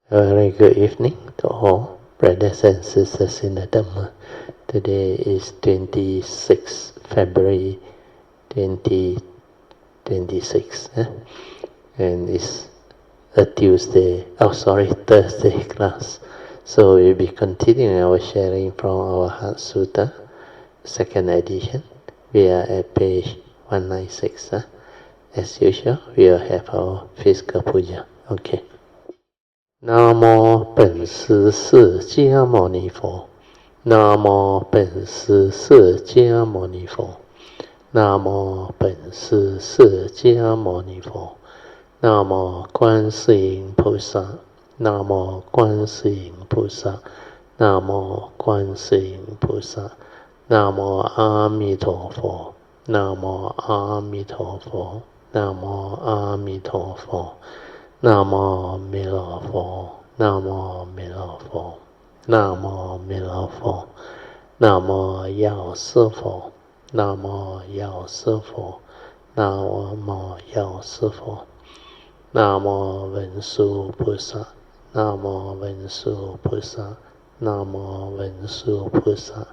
A very good evening to all brothers and sisters in the Dhamma. Today is 26 February 2026, and it's a Thursday class. So we'll be continuing our sharing from our Heart Sutra, second edition. We are at page 196. As usual, we'll have our physical puja. Okay. 南无本师释迦牟尼佛，南无本师释迦牟尼佛，南无本师释迦牟尼佛，南无观世音菩萨，南无观世音菩萨，南无观世音菩萨，南无阿弥陀佛，南无阿弥陀佛，南无阿弥陀佛。南无弥勒佛，南无弥勒佛，南无弥勒佛，南无药师佛，南无药师佛，南无药师佛，南无文殊菩萨，南无文殊菩萨，南无文殊菩萨，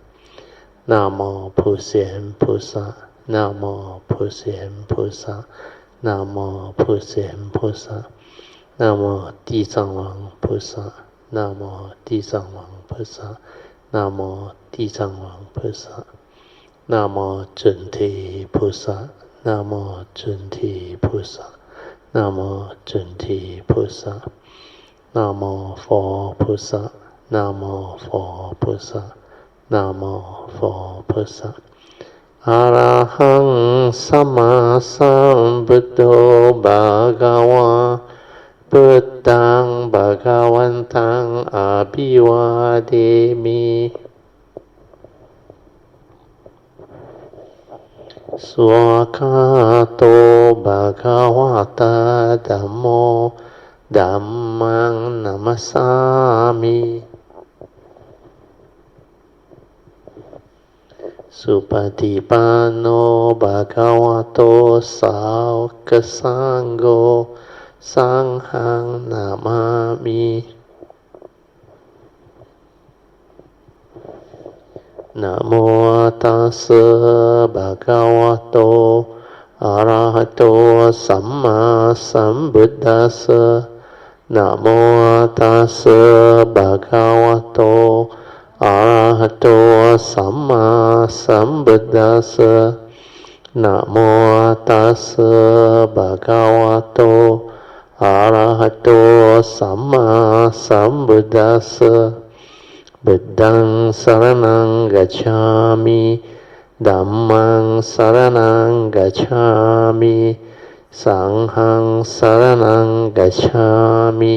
南无普贤菩萨，南无普贤菩萨，南无普贤菩萨。南无地藏王菩萨，南无地藏王菩萨，南无地藏王菩萨，南无准提菩萨，南无准提菩萨，南无准提菩萨，南无佛菩萨，南无佛菩萨，南无佛菩萨。อะระหังสัมมาสัมพุทโธภะคะวะพุทธังภะคะวันตังอะภิวาเทมิสวากขาโตภะคะวะตาธัมโมธัมมังนัมมัสสามิสุปฏิปันโนภะคะวะโตสาวกสังโฆสังฆังนามามินะโมตัสสะภะคะวะโตอะระหะโตสัมมาสัมพุทธัสสะนะโมตัสสะภะคะวะโตอะระหะโตสัมมาสัมพุทธัสสะนะโมตัสสะภะคะวะโตอะระหะโตสัมมาสัมพุทธัสสะบุตตังสรณังกัจฉามิธัมมังสรณังกัจฉามิสังฆังสรณังกัจฉามิ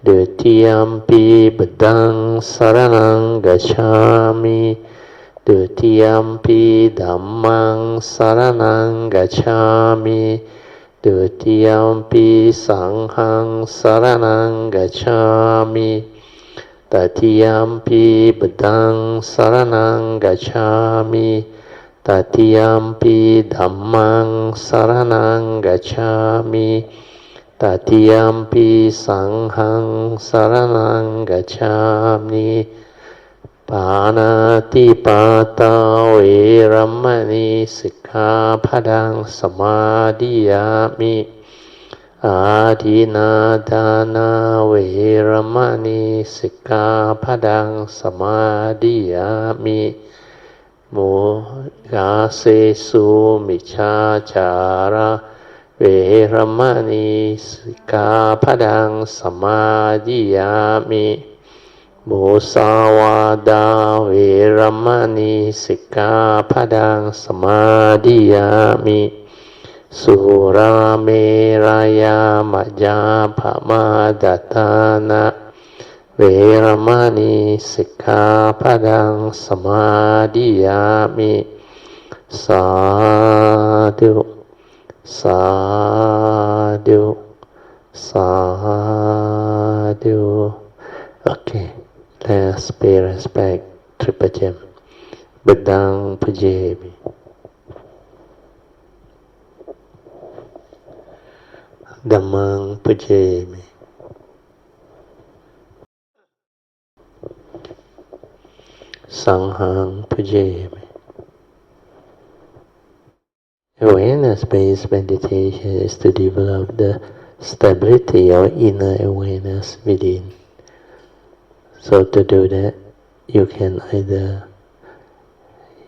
ดุติยัมปิบุตตังสรณังกัจฉามิดุติยัมปิธัมมังสรณังกัจฉามิดุติยัมปิสังฆังสรณังกัจฉามิตติยัมปิบุตตังสรณังกัจฉามิตติยัมปิธัมมังสรณังกัจฉามิตติยัมปิสังฆังสรณังกัจฉามิปานาติปาตาเวรมณีสิกขาปะทังสมาธิยามิอาทินาทานาเวรมณีสิกขาปะทังสมาธิยามิมุสาเสสุมิจฉาจาระเวรมณีสิกขาปะทังสมาธิยามิมุสาวาทาเวรมณีสิกขาปะทังสมาธิยามิสุราเมรยามัจจาปมาดัฏฐานะเวรมณีสิกขาปะทังสมาธิยามิสาธุสาธุสาธุ Okay, let's pay respect Triple Gem. Bedang Pujemi. Dhammang Pujemi. Sanghang Puja. Awareness-based meditation is to develop the stability or inner awareness within. So to do that, you can either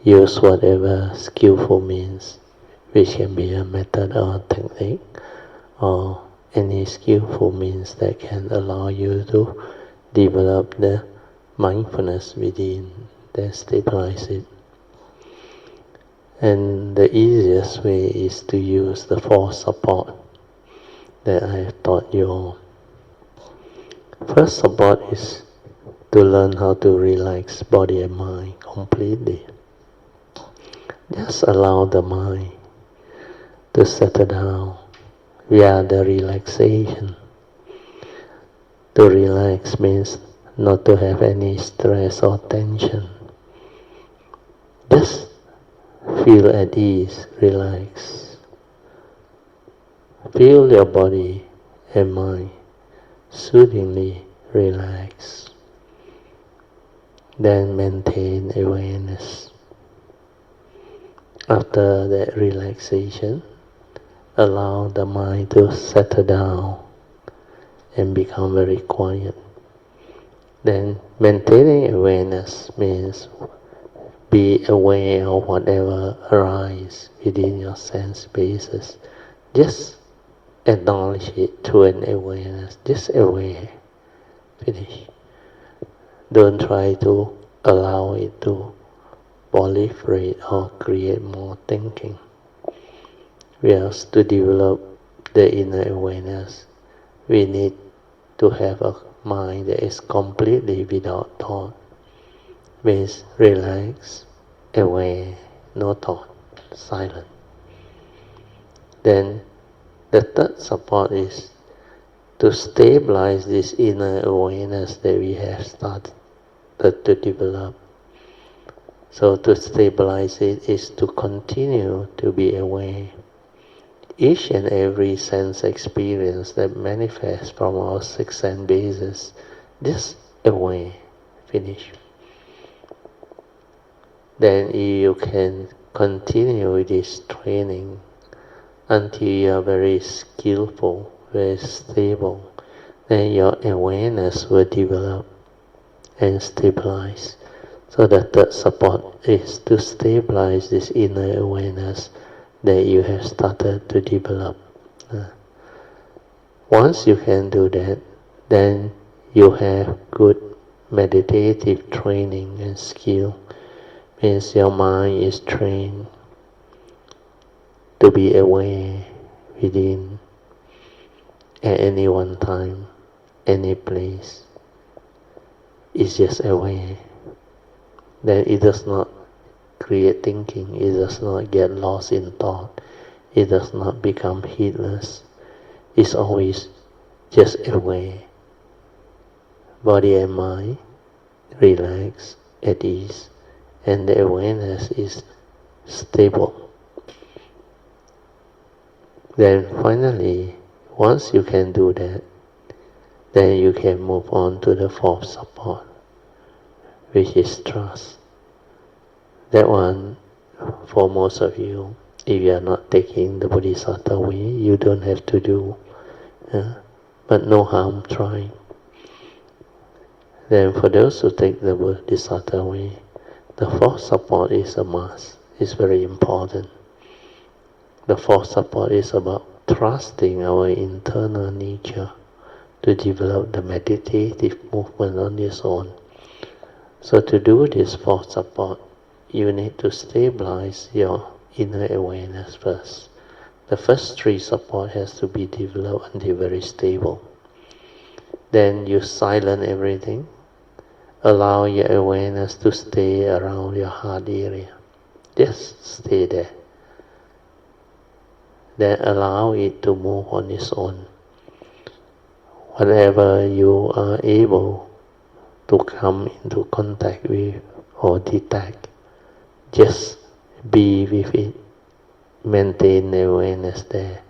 use whatever skillful means, which can be a method or technique, or any skillful means that can allow you to develop the mindfulness within, then stabilize it. And the easiest way is to use the four support that I have taught you all. First support is to learn how to relax body and mind completely. Just allow the mind to settle down via the relaxation. To relax means not to have any stress or tension. Just feel at ease, relax. Feel your body and mind soothingly relax. Then maintain awareness. After that relaxation, allow the mind to settle down and become very quiet. Then maintaining awareness means be aware of whatever arises within your sense spaces. Just acknowledge it through an awareness. Just aware. Finish. Don't try to allow it to proliferate or create more thinking. Whereas to develop the inner awareness, we need to have a mind that is completely without thought. Means relax, aware, no thought, silent. Then the third support is to stabilize this inner awareness that we have started to develop. So to stabilize it is to continue to be aware. Each and every sense experience that manifests from our six sense bases, just aware, finish. Then you can continue with this training until you are very skillful, very stable. Then your awareness will develop and stabilize. So the third support is to stabilize this inner awareness that you have started to develop. Once you can do that, then you have good meditative training and skill. Means your mind is trained to be aware within at any one time, any place. It's just aware. Then it does not create thinking, it does not get lost in thought, it does not become heedless. It's always just aware. Body and mind relax, at ease, and the awareness is stable. Then finally, once you can do that, then you can move on to the fourth support, which is trust. That one, for most of you, if you are not taking the Bodhisattva way, you don't have to do. But no harm trying. Then for those who take the Bodhisattva way, the fourth support is a must. It's very important. The fourth support is about trusting our internal nature to develop the meditative movement on its own. So to do this fourth support, you need to stabilize your inner awareness first. The first three support has to be developed until very stable. Then you silence everything. Allow your awareness to stay around your heart area. Just stay there. Then allow it to move on its own. Whatever you are able to come into contact with or detect, just be with it. Maintain the awareness there.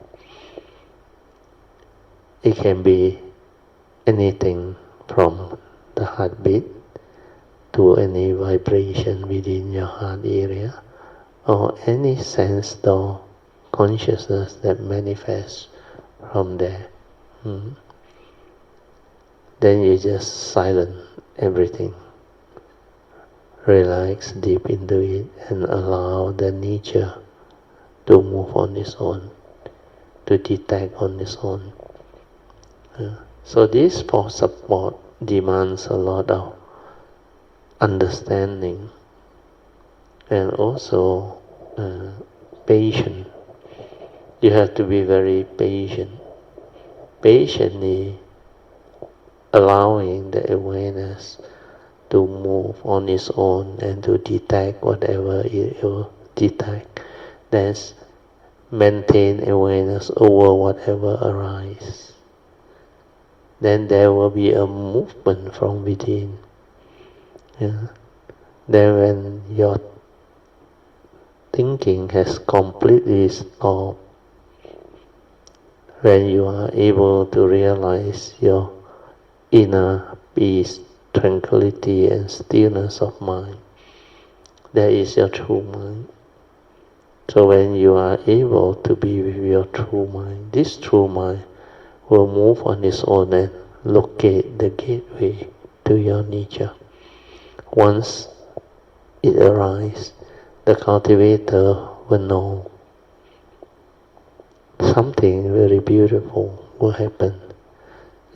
It can be anything from the heartbeat to any vibration within your heart area, or any sense or consciousness that manifests from there. Then you just silence everything. Relax deep into it and allow the nature to move on its own, to detect on its own. So this for support demands a lot of understanding and also patience. You have to be very patient. Patiently allowing the awareness to move on its own and to detect whatever it will detect. Then maintain awareness over whatever arises. Then there will be a movement from within. Then when your thinking has completely stopped, when you are able to realize your inner peace, tranquility and stillness of mind, that is your true mind. So when you are able to be with your true mind, this true mind will move on its own and locate the gateway to your nature. Once it arises, the cultivator will know something very beautiful will happen.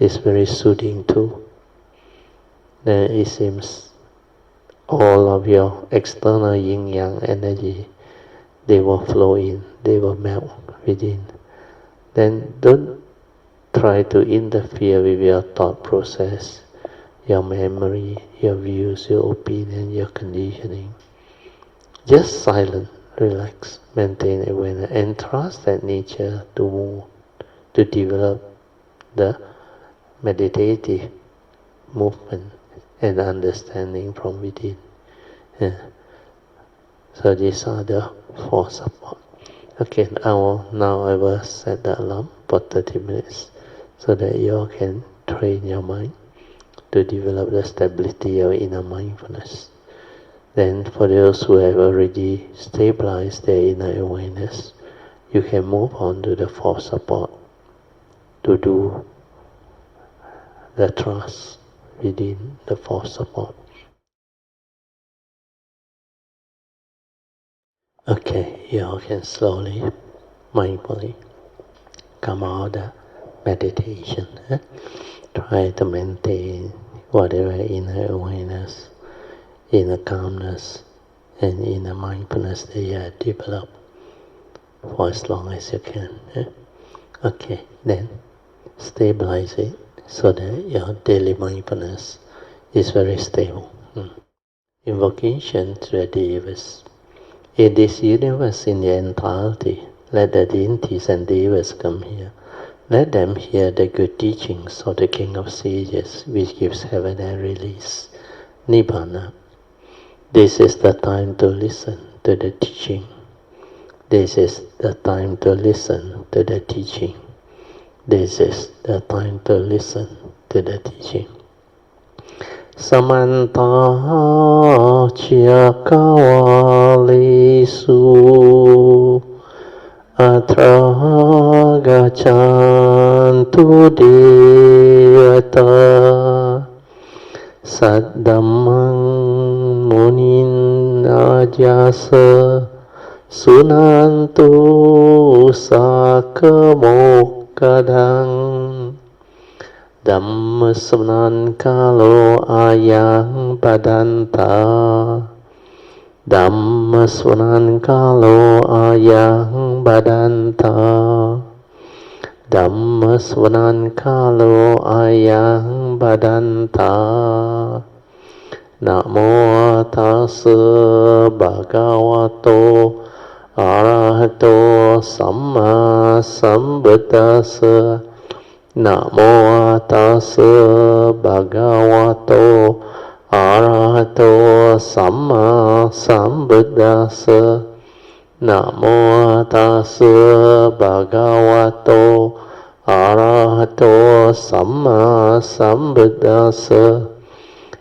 It's very soothing too. Then it seems all of your external yin-yang energy, they will flow in, they will melt within. Then don't try to interfere with your thought process, your memory, your views, your opinion, your conditioning. Just silent, relax, maintain awareness, and trust that nature to move, to develop the meditative movement and understanding from within. So these are the 4 support. Okay, now I will set the alarm for 30 minutes so that you all can train your mind to develop the stability of inner mindfulness. Then for those who have already stabilized their inner awareness, you can move on to the 4th support to do the trust within the 4th support. Okay, you all can slowly, mindfully come out of the meditation. Try to maintain whatever inner awareness, inner calmness, and inner mindfulness that you have developed for as long as you can. Okay, then stabilize it so that your daily mindfulness is very stable. Invocation to the Devas. In this universe in the entirety, let the deities and Devas come here. Let them hear the good teachings of the King of Sages, which gives heaven and release, Nibbana. This is the time to listen to the teaching. This is the time to listen to the teaching. This is the time to listen to the teaching. Samanta Chakavalesu Atra Gachantu Devata Saddhammang Munin Ajasa Sunantu Sakamokadang Dhamma Svanan Kalo Ayang Badanta Dhamma Svanan Kalo Ayang Badanta Dhamma Svanan Kalo Ayang Badanta Namo Tassa Bhagavato Arahato Samma Sambuddhassa Namo Tassa Bhagavato Arahato Samma Sambuddhassa Namo Tassa Bhagavato Arahato Samma Sambuddhassa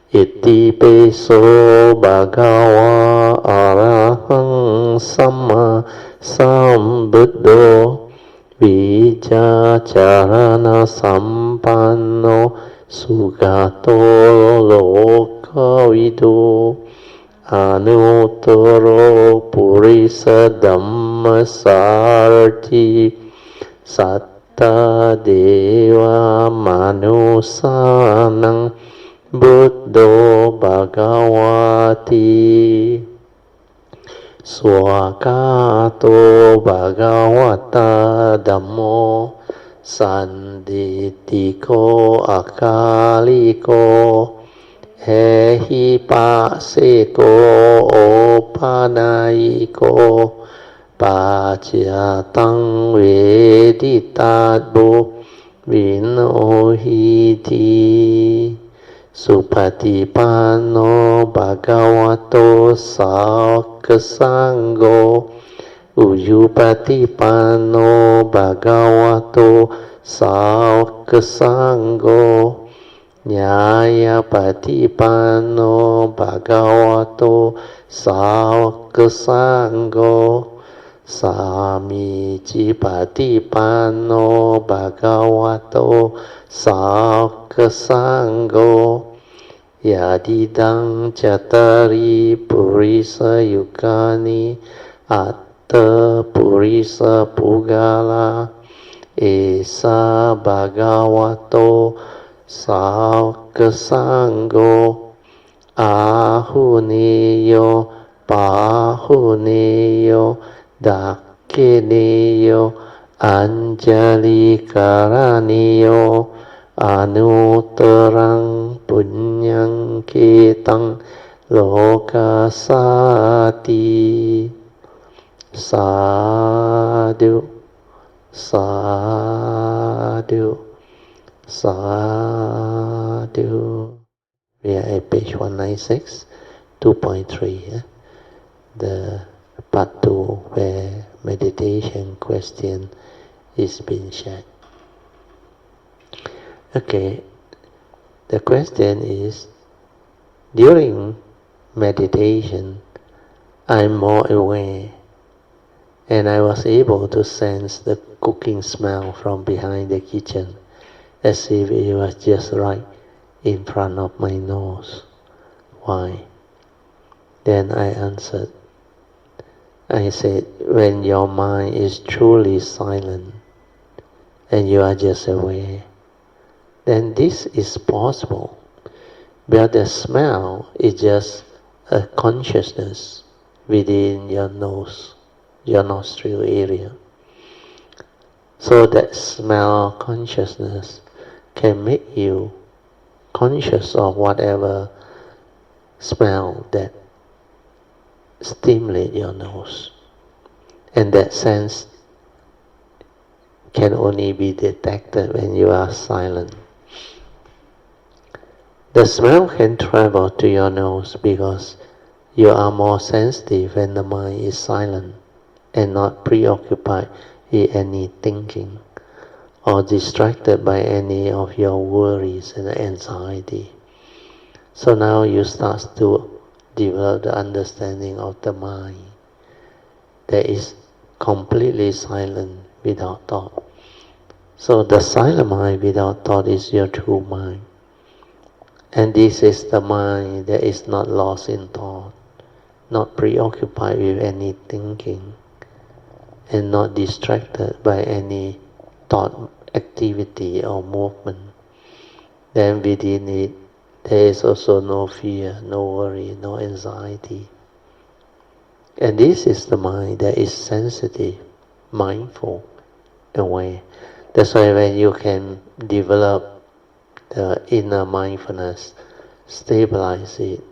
Iti peso bhagava arahang samma sambuddho vichacharana sampanno sugato lokavido anuttaro purisa dhammasarati satta deva manusanang Buddho Bhagavati Swakato Bhagavata Dhammo Sanditiko Akaliko Ehipasiko Opanayiko Pachyatang Veditadbo Vinohiti Supatipanno Bhagavato Sakasangho Ujupatipanno Bhagavato Sakasangho Nyayapatipanno Bhagavato Sakasangho Samicipatipanno Bhagavato Sakasangho Yadidang Chatari Purisa Yukani Atta Purisa Pugala Esa Bhagavato Sakasangho Ahuneyo Pahuneyo Dakineyo Anjali Karaniyo Anuttarang Punyang Ketang Lokasati Sadhu Sadhu Sadhu. We are at page 196, 2.3. The part 2 where meditation question is being shared. Okay, the question is, during meditation, I'm more aware and I was able to sense the cooking smell from behind the kitchen as if it was just right in front of my nose. Why? Then I answered. I said, when your mind is truly silent and you are just aware, then this is possible. But the smell is just a consciousness within your nose, your nostril area. So that smell consciousness can make you conscious of whatever smell that stimulate your nose. And that sense can only be detected when you are silent. The smell can travel to your nose because you are more sensitive when the mind is silent and not preoccupied with any thinking or distracted by any of your worries and anxiety. So now you start to develop the understanding of the mind that is completely silent without thought. So the silent mind without thought is your true mind. And this is the mind that is not lost in thought, not preoccupied with any thinking, and not distracted by any thought activity or movement. Then within it, there is also no fear, no worry, no anxiety. And this is the mind that is sensitive, mindful, aware. That's why when you can develop the inner mindfulness, stabilize it,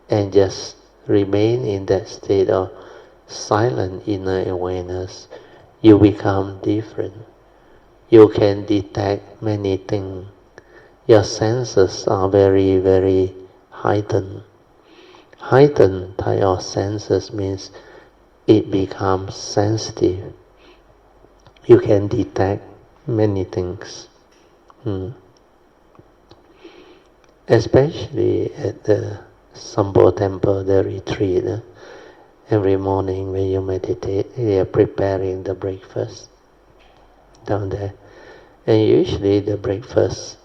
and just remain in that state of silent inner awareness, you become different. You can detect many things. Your senses are very, very heightened. Heightened type of senses means it becomes sensitive. You can detect many things. especially at the Sampo Temple, the retreat. Every morning when you meditate, they are preparing the breakfast down there. And usually the breakfast,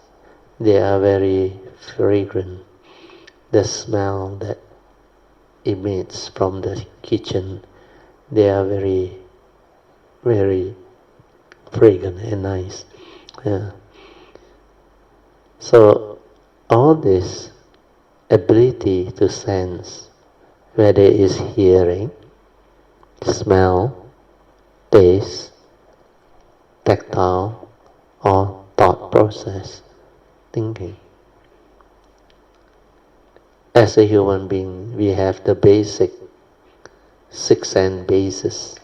they are very fragrant. The smell that emits from the kitchen, they are very, very fragrant and nice. Yeah. So all this ability to sense, whether it is hearing, smell, taste, tactile, or thought process, thinking. As a human being, we have the basic six sense basis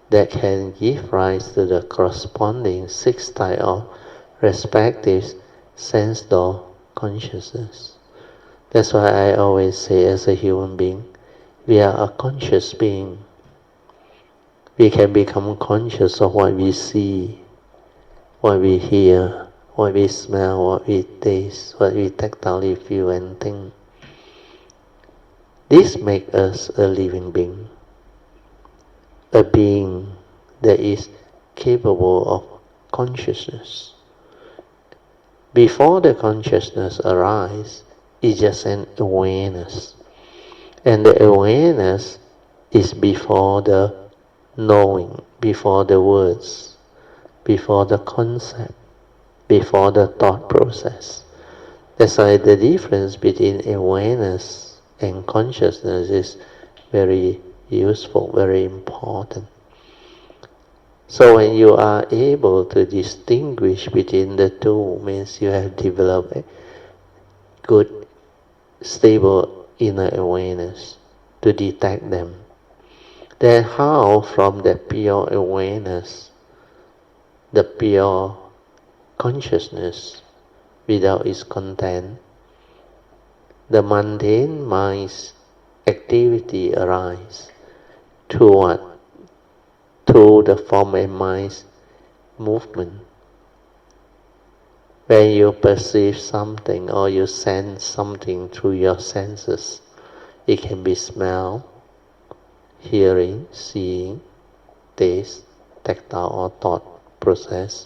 that can give rise to the corresponding six type of respective sense door consciousness. That's why I always say, as a human being, we are a conscious being. We can become conscious of what we see, what we hear, what we smell, what we taste, what we tactily feel and think. This makes us a living being, a being that is capable of consciousness. Before the consciousness arises, it's just an awareness. And the awareness is before the knowing, before the words, before the concept, before the thought process. That's why the difference between awareness and consciousness is very useful, very important. So when you are able to distinguish between the two, means you have developed a good, stable inner awareness to detect them. Then how from the pure awareness, the pure consciousness without its content, the mundane mind's activity arises through what? Through the form and mind's movement. When you perceive something or you sense something through your senses, it can be smell, hearing, seeing, taste, tactile or thought process.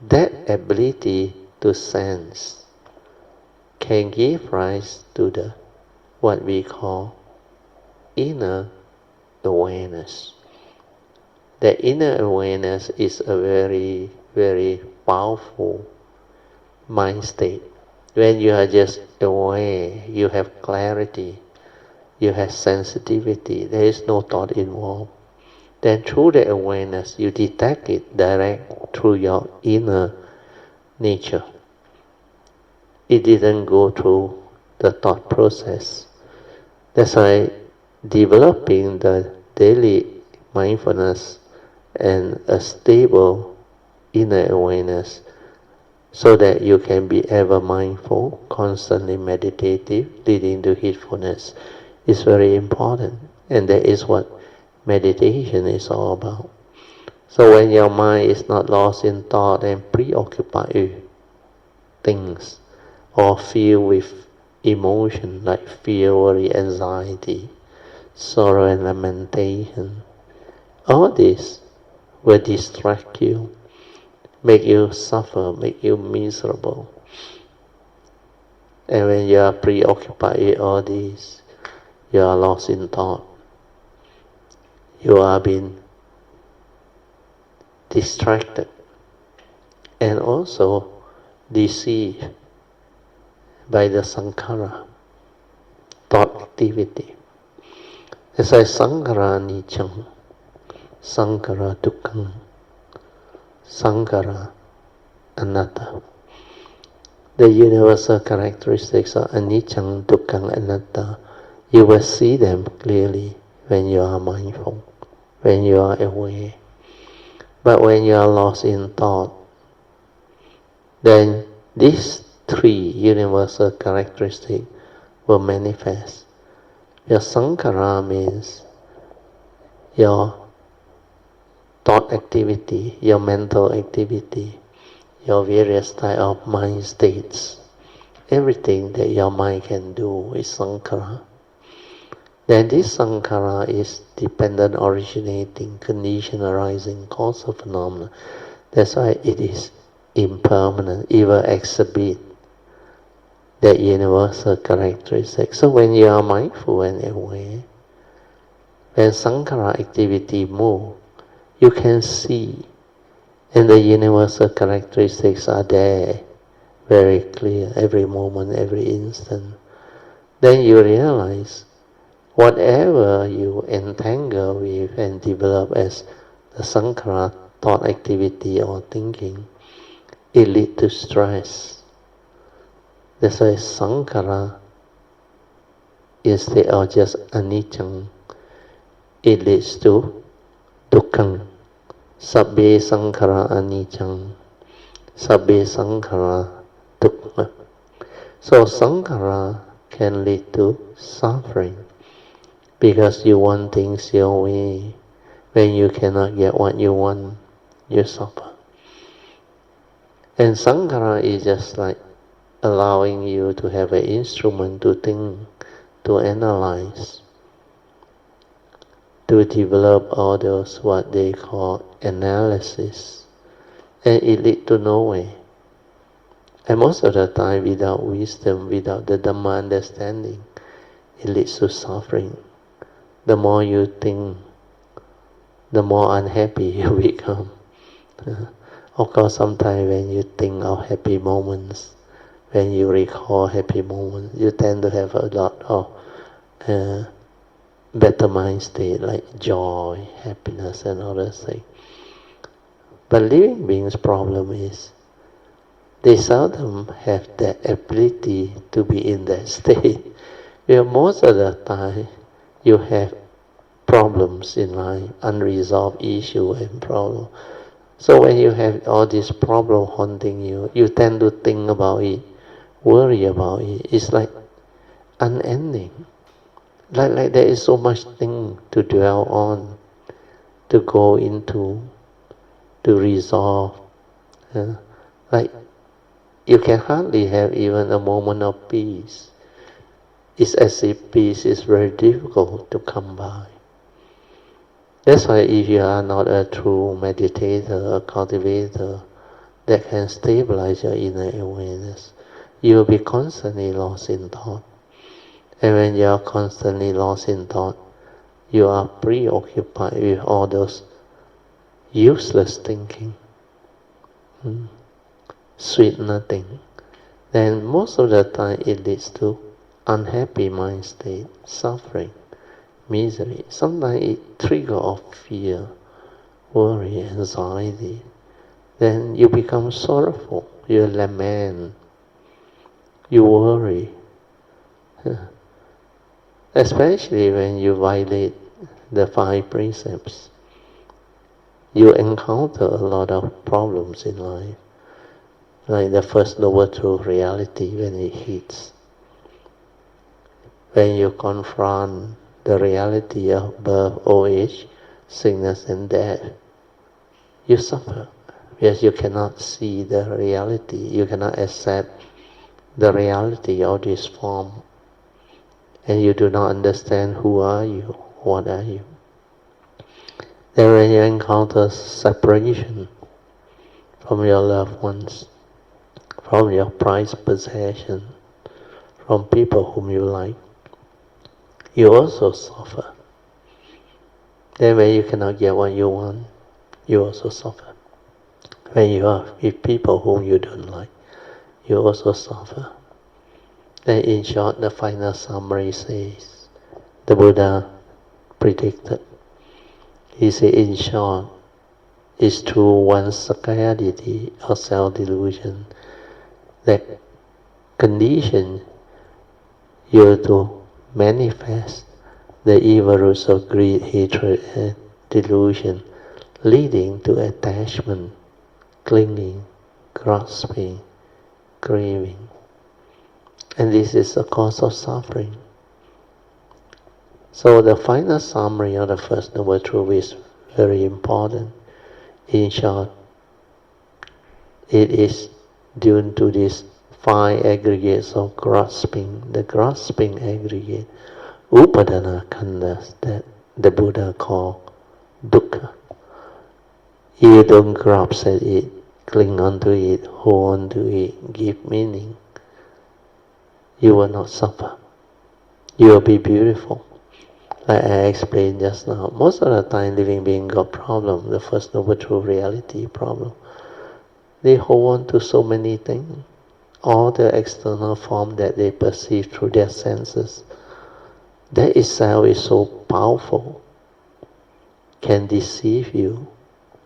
That ability to sense can give rise to the what we call inner awareness. The inner awareness is a very, very powerful mind state. When you are just aware, you have clarity, you have sensitivity, there is no thought involved. Then through the awareness, you detect it direct through your inner nature. It didn't go through the thought process. That's why developing the daily mindfulness and a stable inner awareness so that you can be ever mindful, constantly meditative, leading to heedfulness is very important. And that is what meditation is all about. So when your mind is not lost in thought and preoccupied with things or filled with emotion like fear, worry, anxiety, sorrow and lamentation, all this will distract you, make you suffer, make you miserable. And when you are preoccupied with all this, you are lost in thought. You are being distracted and also deceived by the sankhara, thought activity. As I sankhara niccam, sankhara dukkham, sankhara anatta. The universal characteristics of anicca, dukkha, anatta, you will see them clearly when you are mindful, when you are aware. But when you are lost in thought, then these three universal characteristics will manifest. Your sankhara means your thought activity, your mental activity, your various type of mind states everything that your mind can do is sankhara. Then this sankhara is dependent, originating, condition, arising, cause of phenomena. That's why it is impermanent. It will exhibit that universal characteristic. So when you are mindful and aware, when sankhara activity move, you can see, and the universal characteristics are there, very clear, every moment, every instant. Then you realize whatever you entangle with and develop as the sankhara thought activity or thinking, it leads to stress. That's why sankhara, instead of just anicca, it leads to dukkha. Sabbe sankhara anicca, sabbe sankhara dukkha. So sankhara can lead to suffering because you want things your way. When you cannot get what you want, you suffer. And sankhara is just like allowing you to have an instrument to think, to analyze, to develop all those what they call analysis, and it leads to nowhere. And most of the time, without wisdom, without the Dhamma understanding, it leads to suffering. The more you think, the more unhappy you become. Of course, sometimes when you think of happy moments, when you recall happy moments, you tend to have a lot of better mind state, like joy, happiness, and other things. But living beings' problem is they seldom have the ability to be in that state. Where most of the time you have problems in life, unresolved issue and problem. So when you have all these problems haunting you, you tend to think about it, worry about it. It's like unending. Like there is so much thing to dwell on, to go into, to resolve. Like you can hardly have even a moment of peace. It's as if peace is very difficult to come by. That's why if you are not a true meditator, a cultivator that can stabilize your inner awareness, you will be constantly lost in thought. And when you are constantly lost in thought, you are preoccupied with all those useless thinking, sweet nothing. Then most of the time it leads to unhappy mind state, suffering, misery. Sometimes it triggers off fear, worry, anxiety. Then you become sorrowful, you lament, you worry. Especially when you violate the 5 precepts, you encounter a lot of problems in life. Like the first noble truth reality when it hits. When you confront the reality of birth, old age, sickness and death, you suffer because you cannot see the reality, you cannot accept the reality of this form, and you do not understand who are you, what are you. Then when you encounter separation from your loved ones, from your prized possession, from people whom you like, you also suffer. Then when you cannot get what you want, you also suffer. When you are with people whom you don't like, you also suffer. Then in short, the final summary says, the Buddha predicted. He said, in short, it's through one's sakayaditi or self-delusion that condition you to manifest the evil roots of greed, hatred, and delusion, leading to attachment, clinging, grasping, craving. And this is the cause of suffering. So the final summary of the First Noble Truth is very important. In short, it is due to this five aggregates of grasping, the grasping aggregate, upadana khandas, that the Buddha called dukkha. You don't grasp at it, cling onto it, hold on to it, give meaning. You will not suffer. You will be beautiful. Like I explained just now, most of the time living being got problem, the First Noble Truth reality problem. They hold on to so many things, all the external form that they perceive through their senses. That itself is so powerful, can deceive you,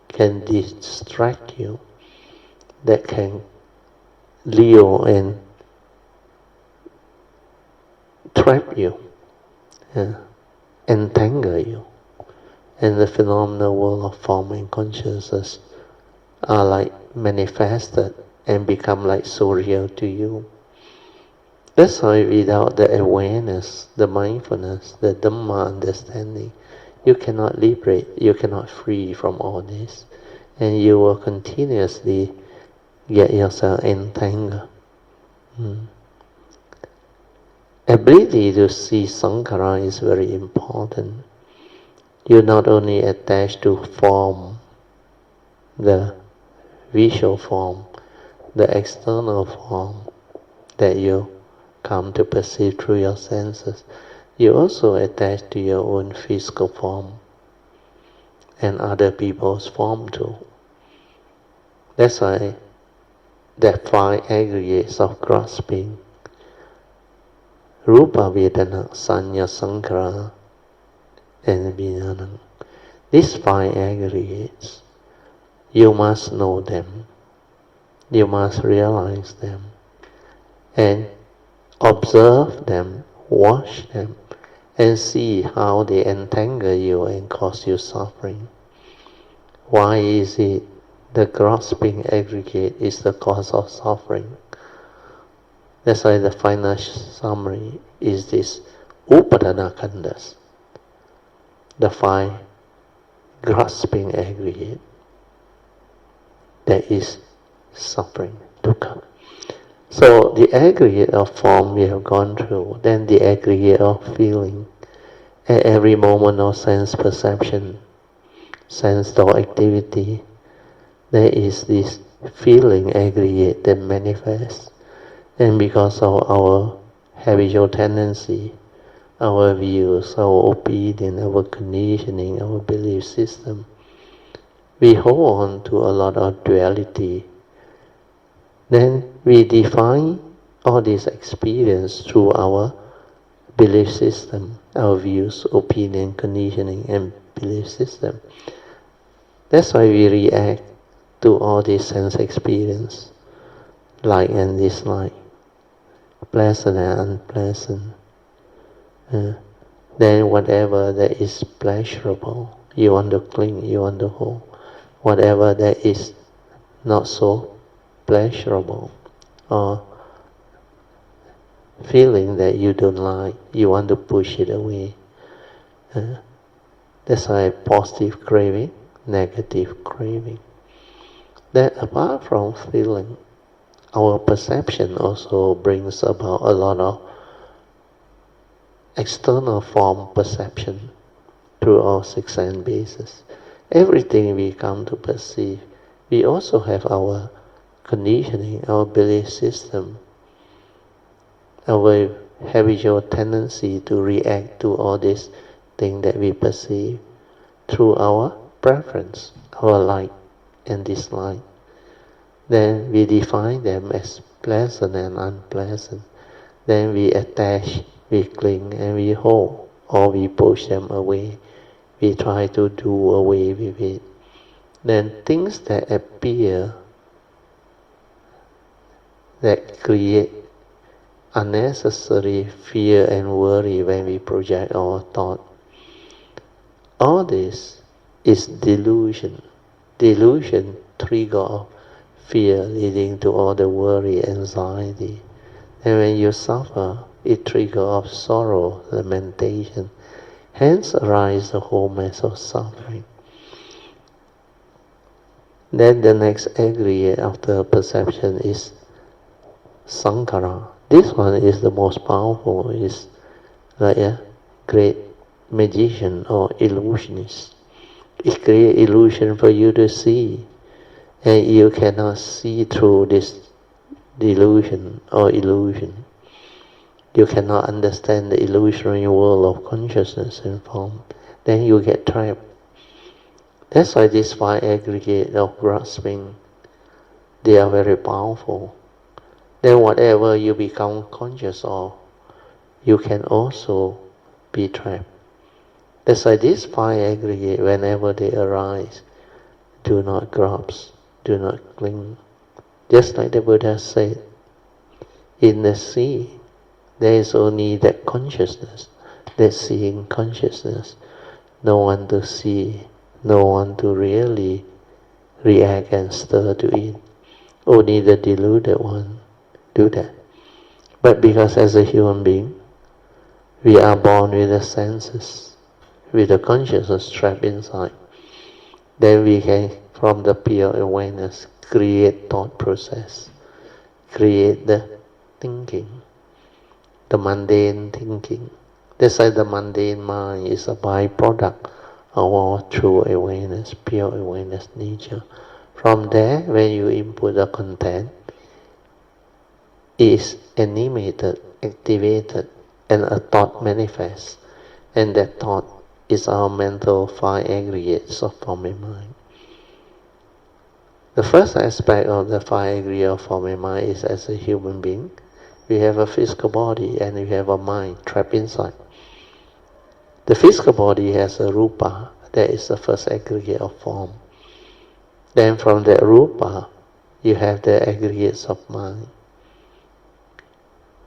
can distract you, that can lure and trap you, entangle you. And the phenomenal world of form and consciousness are like manifested and become like so real to you. That's why without the awareness, the mindfulness, the Dhamma understanding, you cannot liberate, you cannot free from all this. And you will continuously get yourself entangled. Ability to see Sankhara is very important. You not only attach to form, the visual form, the external form that you come to perceive through your senses, you also attach to your own physical form and other people's form too. That's why that five aggregates of grasping, Rupa, Vedana, Sanya, Sankhara, and Vijnana. These five aggregates, you must know them, you must realize them, and observe them, watch them, and see how they entangle you and cause you suffering. Why is it the grasping aggregate is the cause of suffering? That's why the final summary is this upadana khandas, the five grasping aggregate that is suffering, dukkha. So the aggregate of form we have gone through, then the aggregate of feeling. At every moment of sense perception, sense thought activity, there is this feeling aggregate that manifests. And because of our habitual tendency, our views, our opinion, our conditioning, our belief system, we hold on to a lot of duality. Then we define all this experience through our belief system, our views, opinion, conditioning, and belief system. That's why we react to all this sense experience, like and dislike, pleasant and unpleasant. Then whatever that is pleasurable, you want to cling, you want to hold. Whatever that is not so pleasurable, or feeling that you don't like, you want to push it away. That's why positive craving, negative craving. Then apart from feeling, our perception also brings about a lot of external form perception through our six sense bases. Everything we come to perceive, we also have our conditioning, our belief system, our habitual tendency to react to all these things that we perceive through our preference, our like and dislike. Then we define them as pleasant and unpleasant. Then we attach, we cling, and we hold, or we push them away. We try to do away with it. Then things that appear, that create unnecessary fear and worry when we project our thought. All this is delusion. Delusion trigger fear leading to all the worry, anxiety. And when you suffer, it triggers sorrow, lamentation. Hence arise the whole mass of suffering. Then the next aggregate after perception is Sankara. This one is the most powerful, is like a great magician or illusionist. It creates illusion for you to see, and you cannot see through this delusion or illusion. You cannot understand the illusionary world of consciousness and form. Then you get trapped. That's why these five aggregates of grasping, they are very powerful. Then whatever you become conscious of, you can also be trapped. That's why these five aggregates, whenever they arise, do not grasp, do not cling. Just like the Buddha said, in the sea, there is only that consciousness, that seeing consciousness. No one to see, no one to really react and stir to it. Only the deluded one do that. But because as a human being, we are born with the senses, with the consciousness trapped inside. Then we can, from the pure awareness, create thought process, create the thinking, the mundane thinking. That's why the mundane mind is a byproduct of our true awareness, pure awareness nature. From there, when you input the content, it is animated, activated, and a thought manifests. And that thought is our mental five aggregates of form and mind. The first aspect of the five aggregates of form and mind is as a human being, we have a physical body and we have a mind trapped inside. The physical body has a rupa, that is the first aggregate of form. Then from that rupa, you have the aggregates of mind.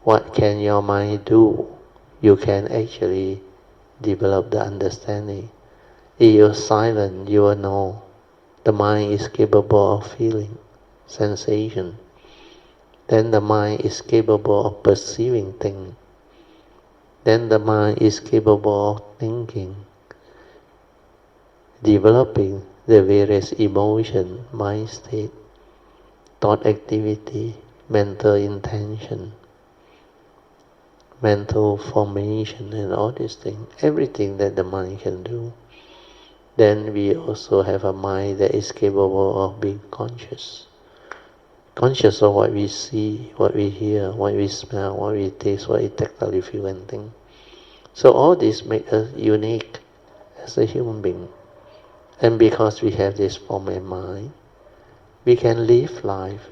What can your mind do? You can actually develop the understanding. If you're silent, you will know the mind is capable of feeling, sensation. Then the mind is capable of perceiving things. Then the mind is capable of thinking, developing the various emotion, mind state, thought activity, mental intention, mental formation, and all these things, everything that the mind can do. Then we also have a mind that is capable of being conscious. Conscious of what we see, what we hear, what we smell, what we taste, what we tactile feel and think. So all this makes us unique as a human being. And because we have this form and mind, we can live life.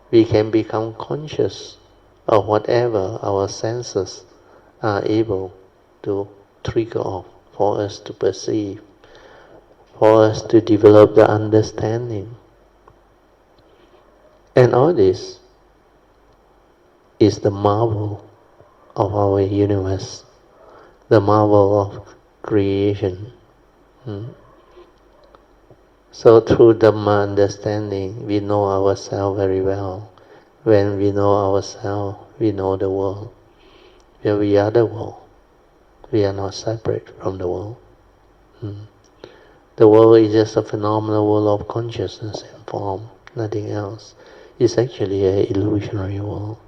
We can become conscious of whatever our senses are able to trigger off for us to perceive, for us to develop the understanding. And all this is the marvel of our universe, the marvel of creation. So through Dhamma understanding, we know ourselves very well. When we know ourselves, we know the world. When we are the world, we are not separate from the world. The world is just a phenomenal world of consciousness and form, nothing else. It's actually an illusionary world.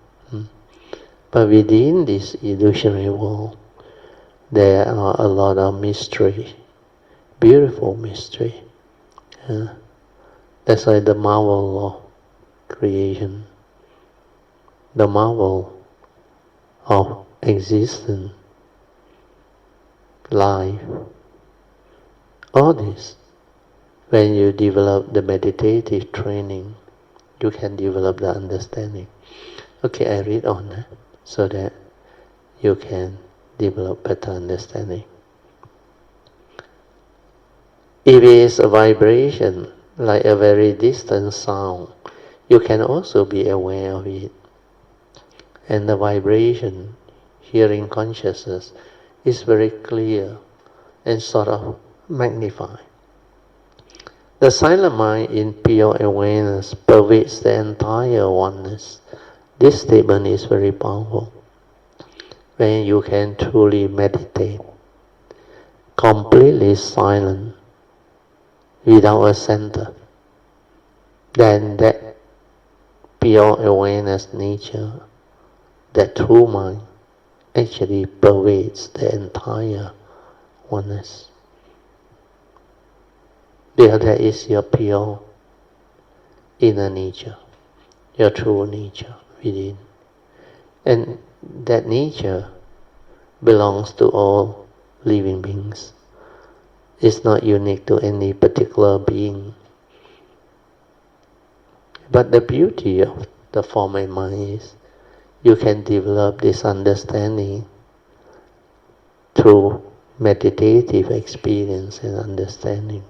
But within this illusionary world, there are a lot of mystery, beautiful mystery. That's why the marvel of creation, the marvel of existence, life, all this, when you develop the meditative training, you can develop the understanding. Okay, I read on so that you can develop better understanding. If it is a vibration, like a very distant sound, you can also be aware of it. And the vibration, hearing consciousness, is very clear and sort of magnified. The silent mind in pure awareness pervades the entire oneness. This statement is very powerful. When you can truly meditate, completely silent, without a center, then that pure awareness nature, that true mind, actually pervades the entire oneness. There is your pure inner nature, your true nature within. And that nature belongs to all living beings. It's not unique to any particular being. But the beauty of the form and mind is you can develop this understanding through meditative experience and understanding.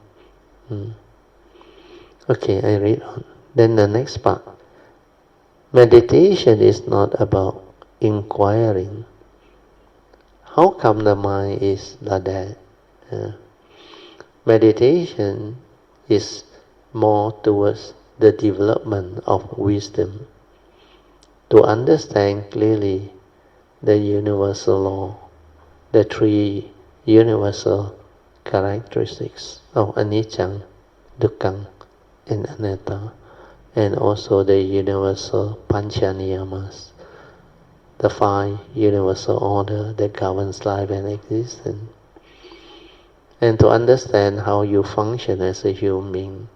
Okay, I read on. Then the next part. Meditation is not about inquiring. How come the mind is like that? Meditation is more towards the development of wisdom, to understand clearly the universal law, the three universal characteristics of anicca, dukkha, and anatta, and also the universal pancha niyamas, the five universal order that governs life and existence. And to understand how you function as a human being,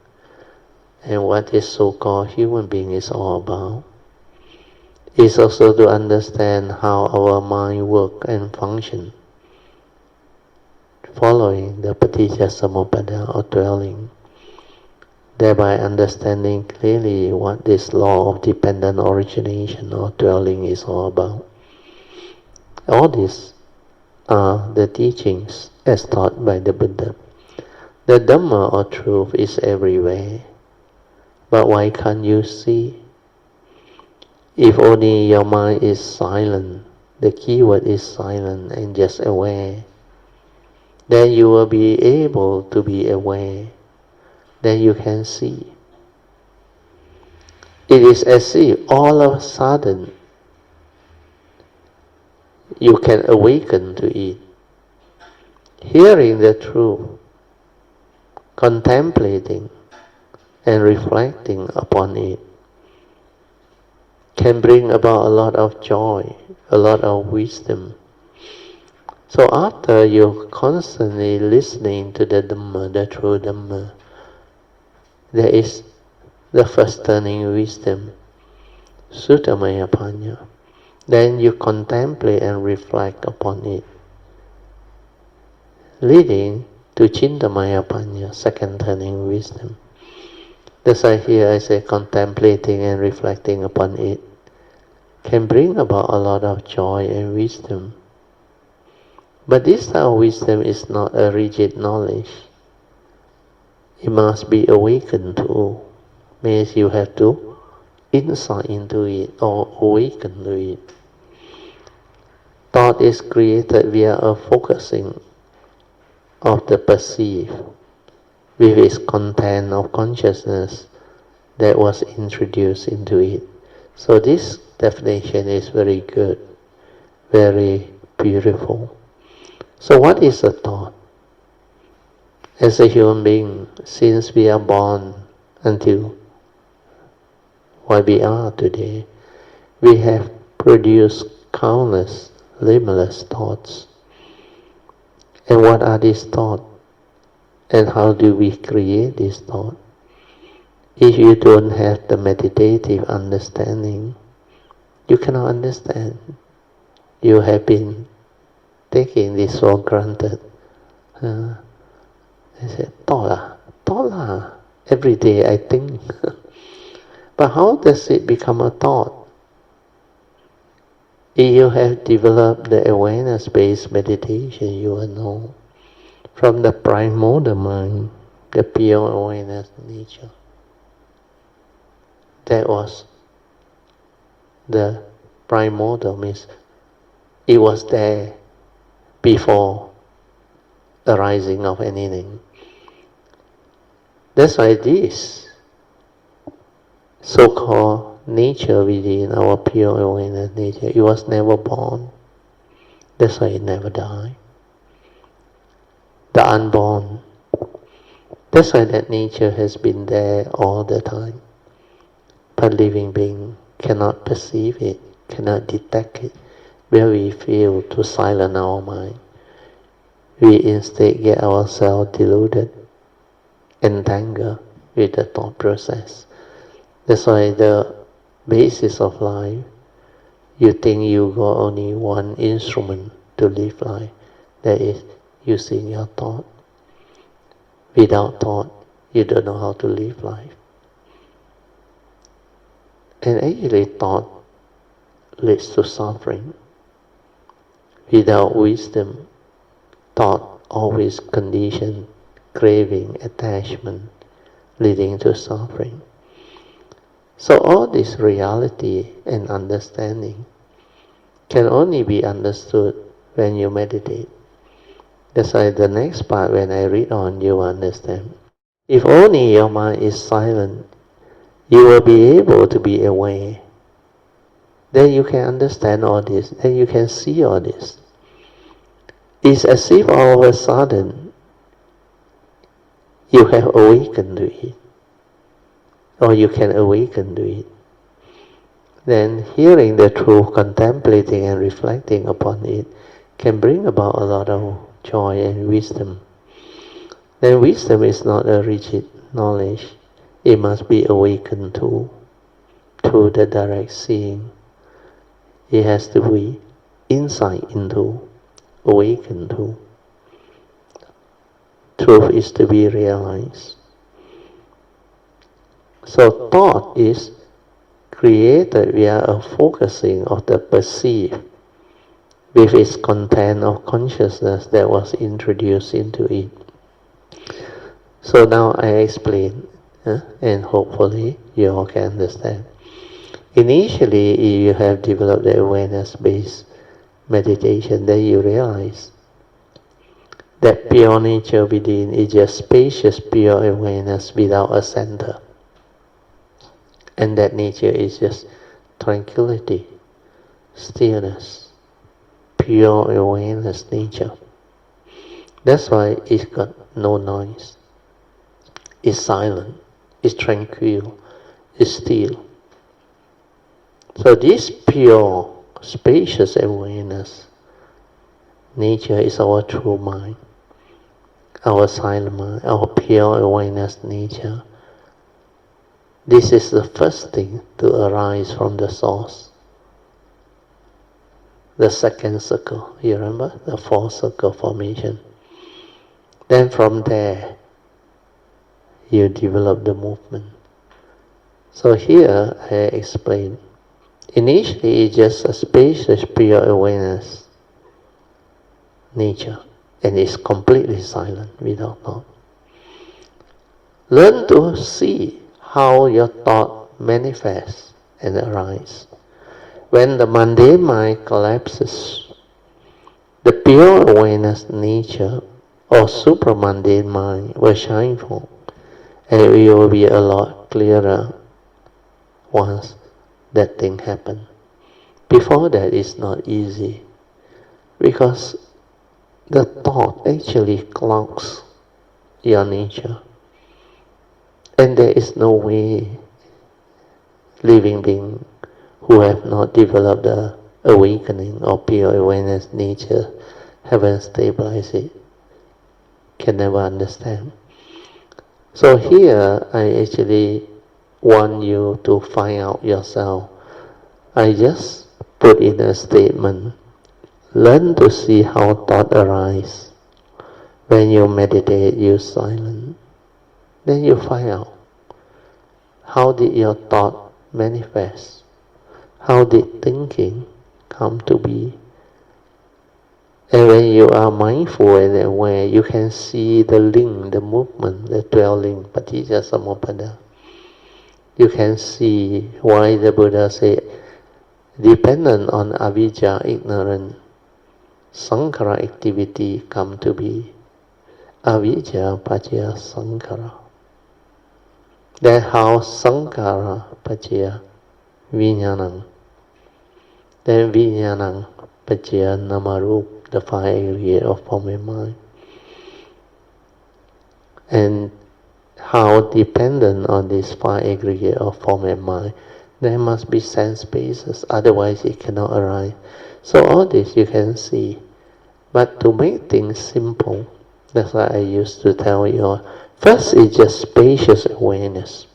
and what this so-called human being is all about, is also to understand how our mind works and functions, following the paticca samuppada or dwelling, thereby understanding clearly what this law of dependent origination or dwelling is all about. All these are the teachings as taught by the Buddha. The Dhamma or truth is everywhere, but why can't you see? If only your mind is silent, the keyword is silent and just aware, then you will be able to be aware, then you can see. It is as if all of a sudden you can awaken to it, hearing the truth, contemplating and reflecting upon it can bring about a lot of joy, a lot of wisdom. So after you're constantly listening to the Dhamma, the true Dhamma, there is the first turning wisdom, Suttamaya Panya. Then you contemplate and reflect upon it, leading to Chintamaya Panya, second turning wisdom. That's why here I say contemplating and reflecting upon it can bring about a lot of joy and wisdom. But this type of wisdom is not a rigid knowledge. It must be awakened to. Means you have to insight into it or awaken to it. Thought is created via a focusing of the perceived with its content of consciousness that was introduced into it. So this definition is very good, very beautiful. So what is a thought? As a human being, since we are born until what we are today, we have produced countless, limitless thoughts. And what are these thoughts? And how do we create this thought? If you don't have the meditative understanding, you cannot understand. You have been taking this for granted. I said, thought lah. Every day I think. But how does it become a thought? If you have developed the awareness-based meditation, you will know. From the primordial mind, the pure awareness nature. That was the primordial, means it was there before the rising of anything. That's why this so-called nature within our pure awareness nature, it was never born. That's why it never died. The unborn. That's why that nature has been there all the time. but living being cannot perceive it, cannot detect it, where we fail to silence our mind. We instead get ourselves deluded, entangled with the thought process. That's why the basis of life, you think you got only one instrument to live life, that is using your thought. Without thought, you don't know how to live life. And actually thought leads to suffering. Without wisdom, thought always condition, craving, attachment, leading to suffering. So all this reality and understanding can only be understood when you meditate. That's why the next part, when I read on, you will understand. If only your mind is silent, you will be able to be aware. Then you can understand all this, then you can see all this. It's as if all of a sudden you have awakened to it, or you can awaken to it. Then hearing the truth, contemplating and reflecting upon it can bring about a lot of joy and wisdom. Then wisdom is not a rigid knowledge. It must be awakened to, through the direct seeing. It has to be insight into, awakened to. Truth is to be realized. So thought is created via a focusing of the perceived with its content of consciousness that was introduced into it. So now I explain, and hopefully you all can understand. Initially, you have developed the awareness-based meditation, then you realize that pure nature within is just spacious, pure awareness without a center. And that nature is just tranquility, stillness, pure awareness nature. That's why it's got no noise. It's silent, it's tranquil, it's still. So this pure, spacious awareness nature is our true mind, our silent mind, our pure awareness nature. This is the first thing to arise from the source. The second circle, you remember? The fourth circle formation. Then from there, you develop the movement. So here I explain. Initially, it's just a spacious, pure awareness nature, and it's completely silent without thought. Learn to see how your thought manifests and arises. When the mundane mind collapses, the pure awareness nature or supramundane mind will shine forth, and it will be a lot clearer once that thing happens. Before that, it's not easy, because the thought actually clouds your nature, and there is no way living being who have not developed the awakening or pure awareness nature, haven't stabilized it, can never understand. So here I actually want you to find out yourself. I just put in a statement. Learn to see how thought arises. When you meditate, you silent. Then you find out, how did your thought manifest? How did thinking come to be? And when you are mindful and aware, you can see the link, the movement, the dwelling, paticca samuppada. You can see why the Buddha said, dependent on avijja, ignorance, sankhara activity come to be. Avijja paccaya sankhara. Then how sankhara paccaya vijnanam. Then vijnanam paccaya namarup, the five areas of form and mind. And how dependent on this five aggregate of form and mind. There must be sense bases, otherwise it cannot arise. So all this you can see. But to make things simple, that's why I used to tell you, first is just spacious awareness.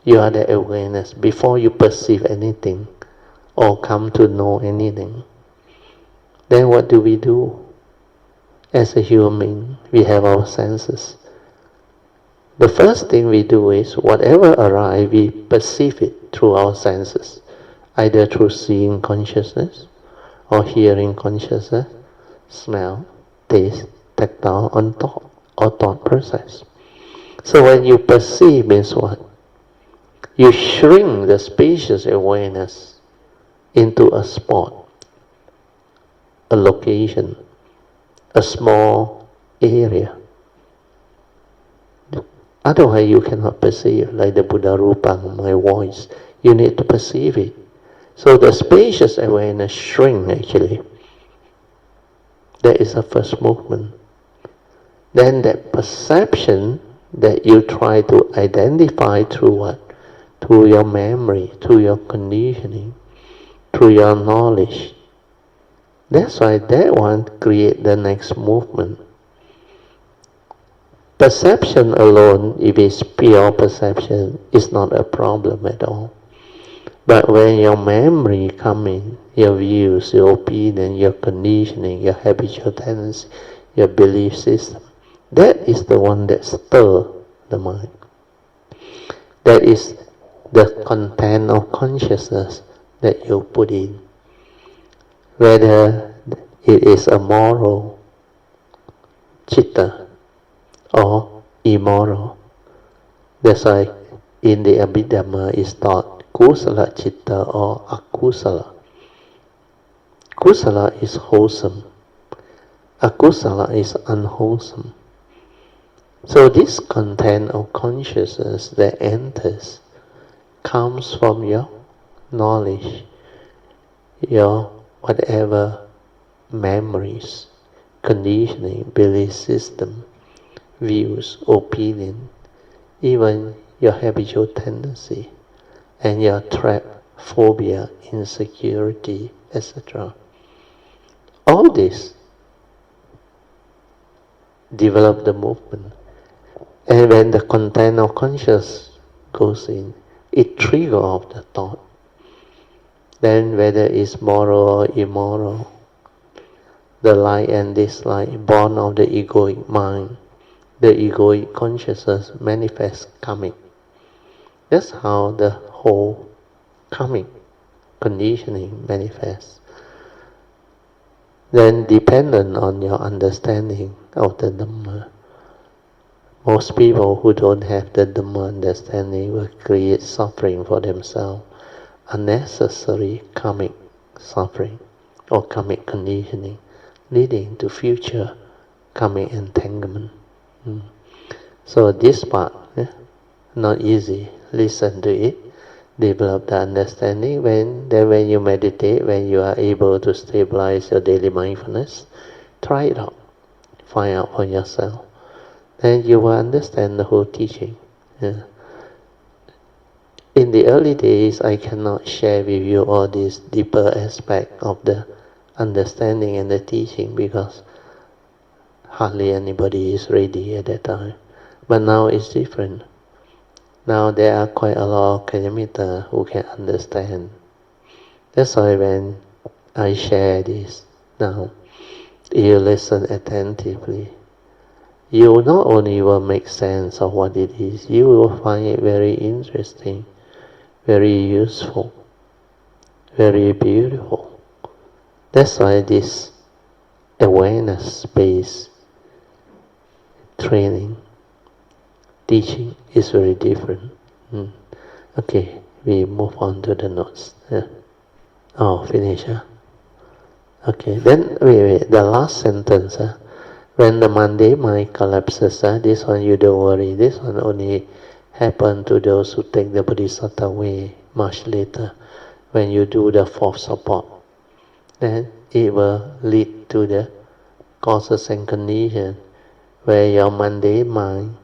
You are the awareness before you perceive anything or come to know anything. Then what do we do? As a human being, we have our senses. The first thing we do is, whatever arrives, we perceive it through our senses, either through seeing consciousness, or hearing consciousness, smell, taste, tactile, or thought process. So when you perceive means what? You shrink the spacious awareness into a spot, a location, a small area. Otherwise you cannot perceive, like the Buddha Rupa, my voice. You need to perceive it. So the spacious awareness shrinks actually. That is the first movement. Then that perception that you try to identify through what? Through your memory, through your conditioning, through your knowledge. That's why that one creates the next movement. Perception alone, if it's pure perception, is not a problem at all. But when your memory comes in, your views, your opinion, your conditioning, your habitual tendency, your belief system, that is the one that stirs the mind. That is the content of consciousness that you put in. Whether it is a moral chitta or immoral. That's why in the Abhidhamma is taught kusala chitta or akusala. Kusala is wholesome. Akusala is unwholesome. So this content of consciousness that enters comes from your knowledge, your whatever memories, conditioning, belief system, views, opinion, even your habitual tendency, and your trap, phobia, insecurity, etc. All this develop the movement. And when the content of consciousness goes in, it triggers off the thought. Then whether it's moral or immoral, the like and dislike born of the egoic mind, the egoic consciousness manifests karmic. That's how the whole karmic conditioning manifests. Then dependent on your understanding of the Dhamma. Most people who don't have the Dhamma understanding will create suffering for themselves, unnecessary karmic suffering or karmic conditioning, leading to future karmic entanglement. So this part, not easy. Listen to it, develop the understanding. When you meditate, when you are able to stabilize your daily mindfulness, try it out. Find out for yourself. Then you will understand the whole teaching. In the early days, I cannot share with you all these deeper aspects of the understanding and the teaching because hardly anybody is ready at that time. But now it's different. Now there are quite a lot of kilometers who can understand. That's why when I share this now, you listen attentively. You not only will make sense of what it is, you will find it very interesting, very useful, very beautiful. That's why this awareness-based training, teaching is very different. Okay, we move on to the notes. Oh, finish. Okay, then wait, the last sentence. When the Monday mind collapses, this one you don't worry. This one only happen to those who take the Bodhisattva way much later. When you do the fourth support, then it will lead to the causes and conditions where your Monday mind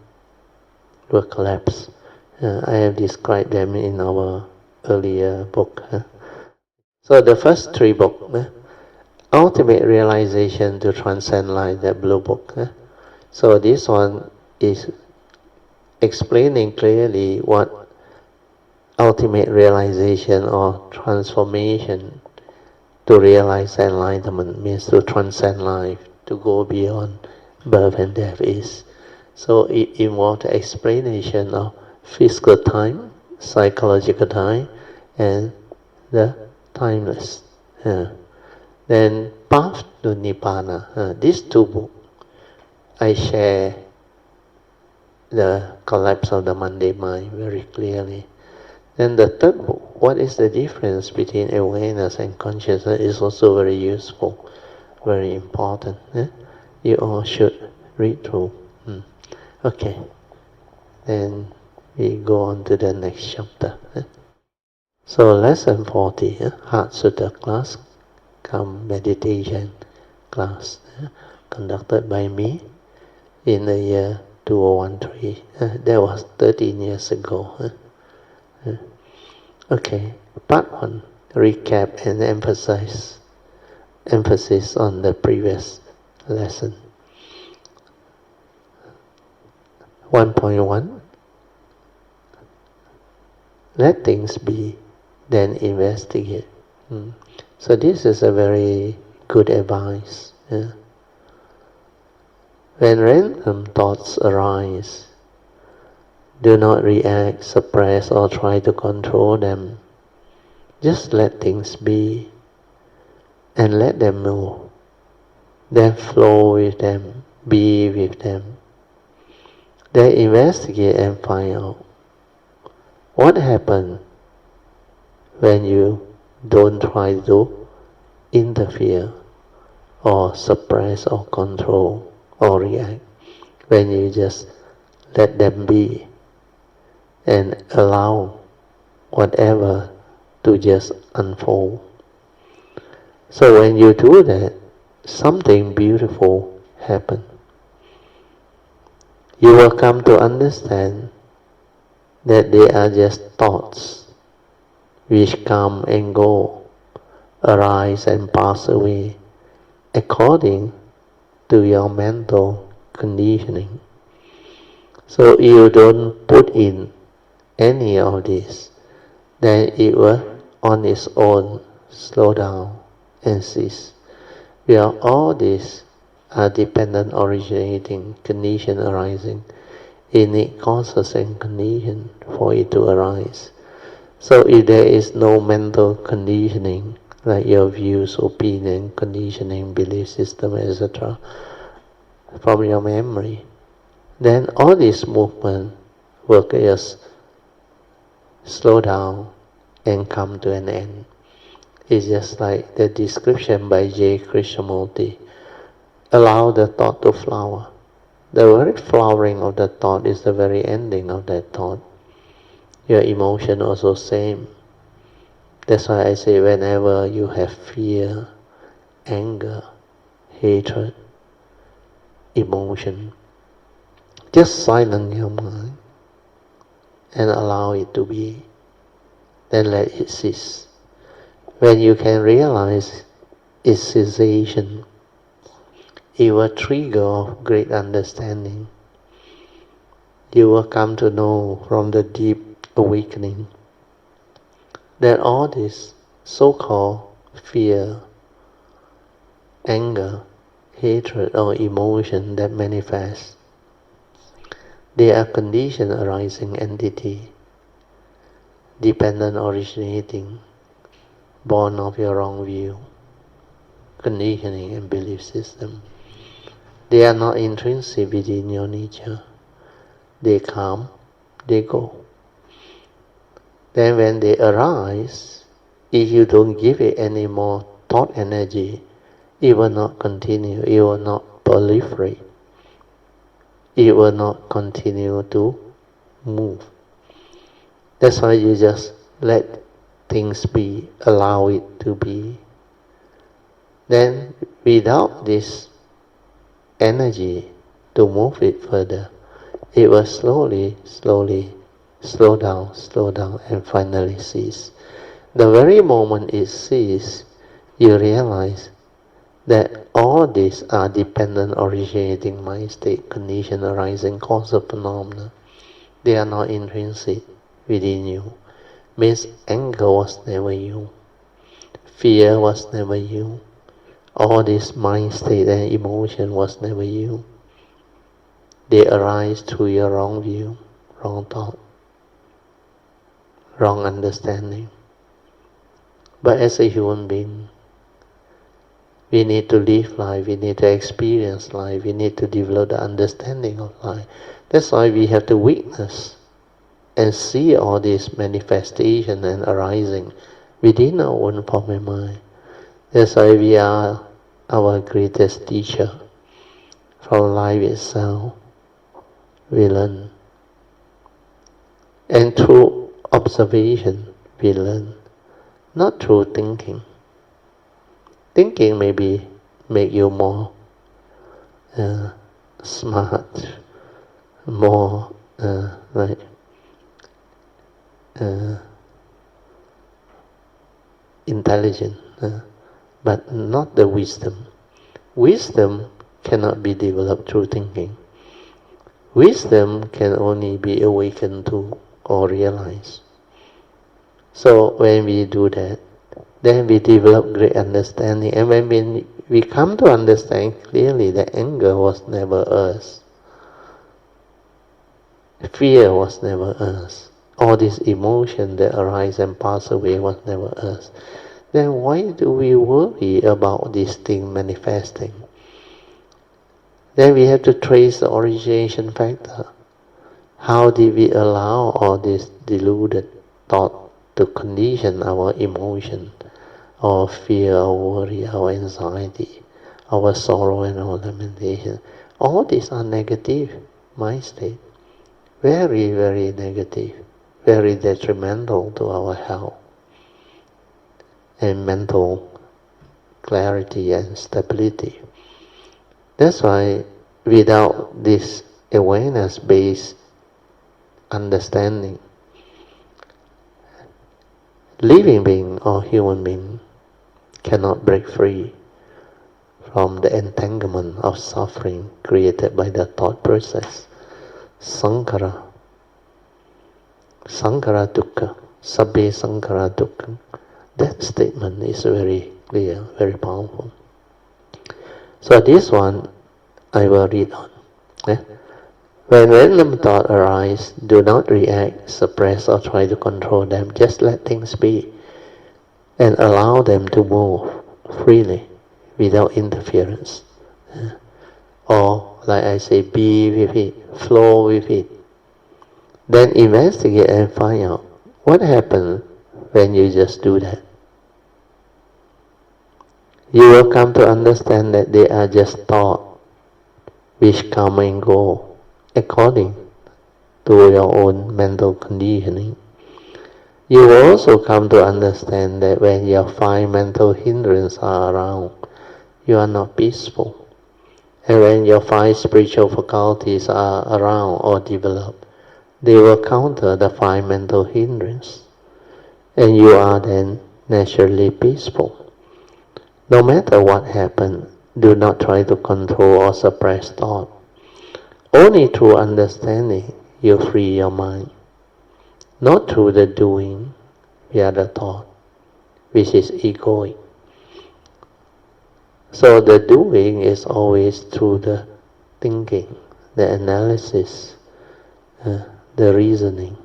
will collapse. I have described them in our earlier book. So the first three books, Ultimate Realization to Transcend Life, that blue book. So this one is explaining clearly what ultimate realization or transformation to realize enlightenment means, to transcend life, to go beyond birth and death is. So it involves the explanation of physical time, psychological time, and the timeless. Then Path to Nibbana. These two books, I share the collapse of the Monday mind very clearly. Then the third book, What is the Difference Between Awareness and Consciousness, is also very useful, very important. You all should read through. Okay, then we go on to the next chapter. So lesson 40, Heart Sutra class, come meditation class, conducted by me in the year 2013. That was 13 years ago. Okay, part 1, recap and emphasis on the previous lesson. 1.1, let things be, then investigate. So this is a very good advice. When random thoughts arise, do not react, suppress, or try to control them. Just let things be and let them move. Then flow with them, be with them. Then investigate and find out what happened when you don't try to interfere or suppress or control or react. When you just let them be and allow whatever to just unfold. So when you do that, something beautiful happens. You will come to understand that they are just thoughts which come and go, arise and pass away according to your mental conditioning. So you don't put in any of this, then it will on its own slow down and cease. Where all these are dependent originating, condition arising, innate causes and condition for it to arise. So if there is no mental conditioning, like your views, opinion, conditioning, belief system, etc., from your memory, then all this movement will just slow down and come to an end. It's just like the description by J. Krishnamurti. Allow the thought to flower. The very flowering of the thought is the very ending of that thought. Your emotion also same. That's why I say whenever you have fear, anger, hatred, emotion, just silence your mind and allow it to be. Then let it cease. When you can realize its cessation, it will trigger great understanding. You will come to know from the deep awakening that all this so-called fear, anger, hatred or emotion that manifest, they are condition arising entity, dependent originating, born of your wrong view, conditioning and belief system. They are not intrinsic within your nature. They come, they go. Then when they arise, if you don't give it any more thought energy, it will not continue, it will not proliferate. It will not continue to move. That's why you just let things be, allow it to be. Then without this energy to move it further, it will slowly slow down, and finally cease. The very moment it ceases, you realize that all these are dependent originating mind state, condition, arising, cause of phenomena. They are not intrinsic within you. Means anger was never you. Fear was never you. All this mind state and emotion was never you. They arise through your wrong view, wrong thought, wrong understanding. But as a human being, we need to live life, we need to experience life, we need to develop the understanding of life. That's why we have to witness and see all this manifestation and arising within our own form and mind. That's why we are our greatest teacher. From life itself, we learn. And through observation, we learn. Not through thinking. Thinking maybe make you more smart, more intelligent, but not the wisdom. Wisdom cannot be developed through thinking. Wisdom can only be awakened to or realized. So when we do that, then we develop great understanding. And when we come to understand clearly that anger was never us, fear was never us, all this emotion that arise and pass away was never us, then why do we worry about this thing manifesting? Then we have to trace the origination factor. How did we allow all this deluded thought to condition our emotion, our fear, our worry, our anxiety, our sorrow and our lamentation? All these are negative mind state. Very, very negative, very detrimental to our health and mental clarity and stability. That's why without this awareness-based understanding, living being or human being cannot break free from the entanglement of suffering created by the thought process. Sankhara dukkha, sabbe sankhara dukkha. That statement is very clear, very powerful. So this one, I will read on. When random thoughts arise, do not react, suppress or try to control them. Just let things be and allow them to move freely without interference. Or, like I say, be with it, flow with it. Then investigate and find out what happens when you just do that. You will come to understand that they are just thoughts which come and go according to your own mental conditioning. You will also come to understand that when your 5 mental hindrances are around, you are not peaceful. And when your 5 spiritual faculties are around or developed, they will counter the 5 mental hindrances. And you are then naturally peaceful. No matter what happens, do not try to control or suppress thought. Only through understanding you free your mind. Not through the doing via the thought, which is egoic. So the doing is always through the thinking, the analysis, the reasoning.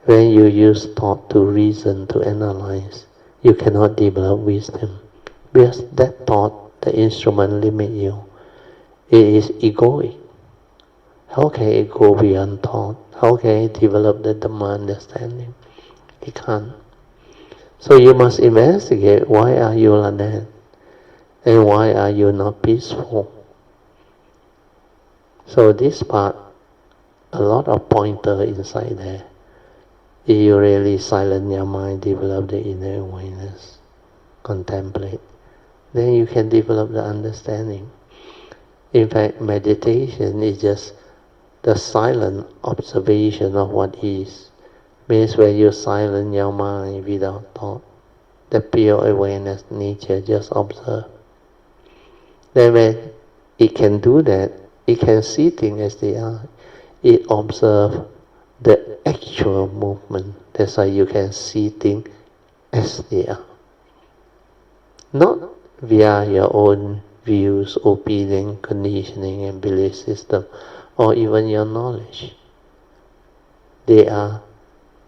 When you use thought to reason, to analyze, you cannot develop wisdom. Because that thought, the instrument limit you. It is egoic. How can it go beyond thought? How can it develop the Dhamma understanding? It can't. So you must investigate, why are you like that? And why are you not peaceful? So this part, a lot of pointer inside there. If you really silence your mind, develop the inner awareness, contemplate, then you can develop the understanding. In fact, meditation is just the silent observation of what is, means when you silence your mind without thought, the pure awareness nature just observe. Then when it can do that, it can see things as they are. It observes the actual movement. That's why you can see things as they are. Not via your own views, opinion, conditioning and belief system, or even your knowledge. They are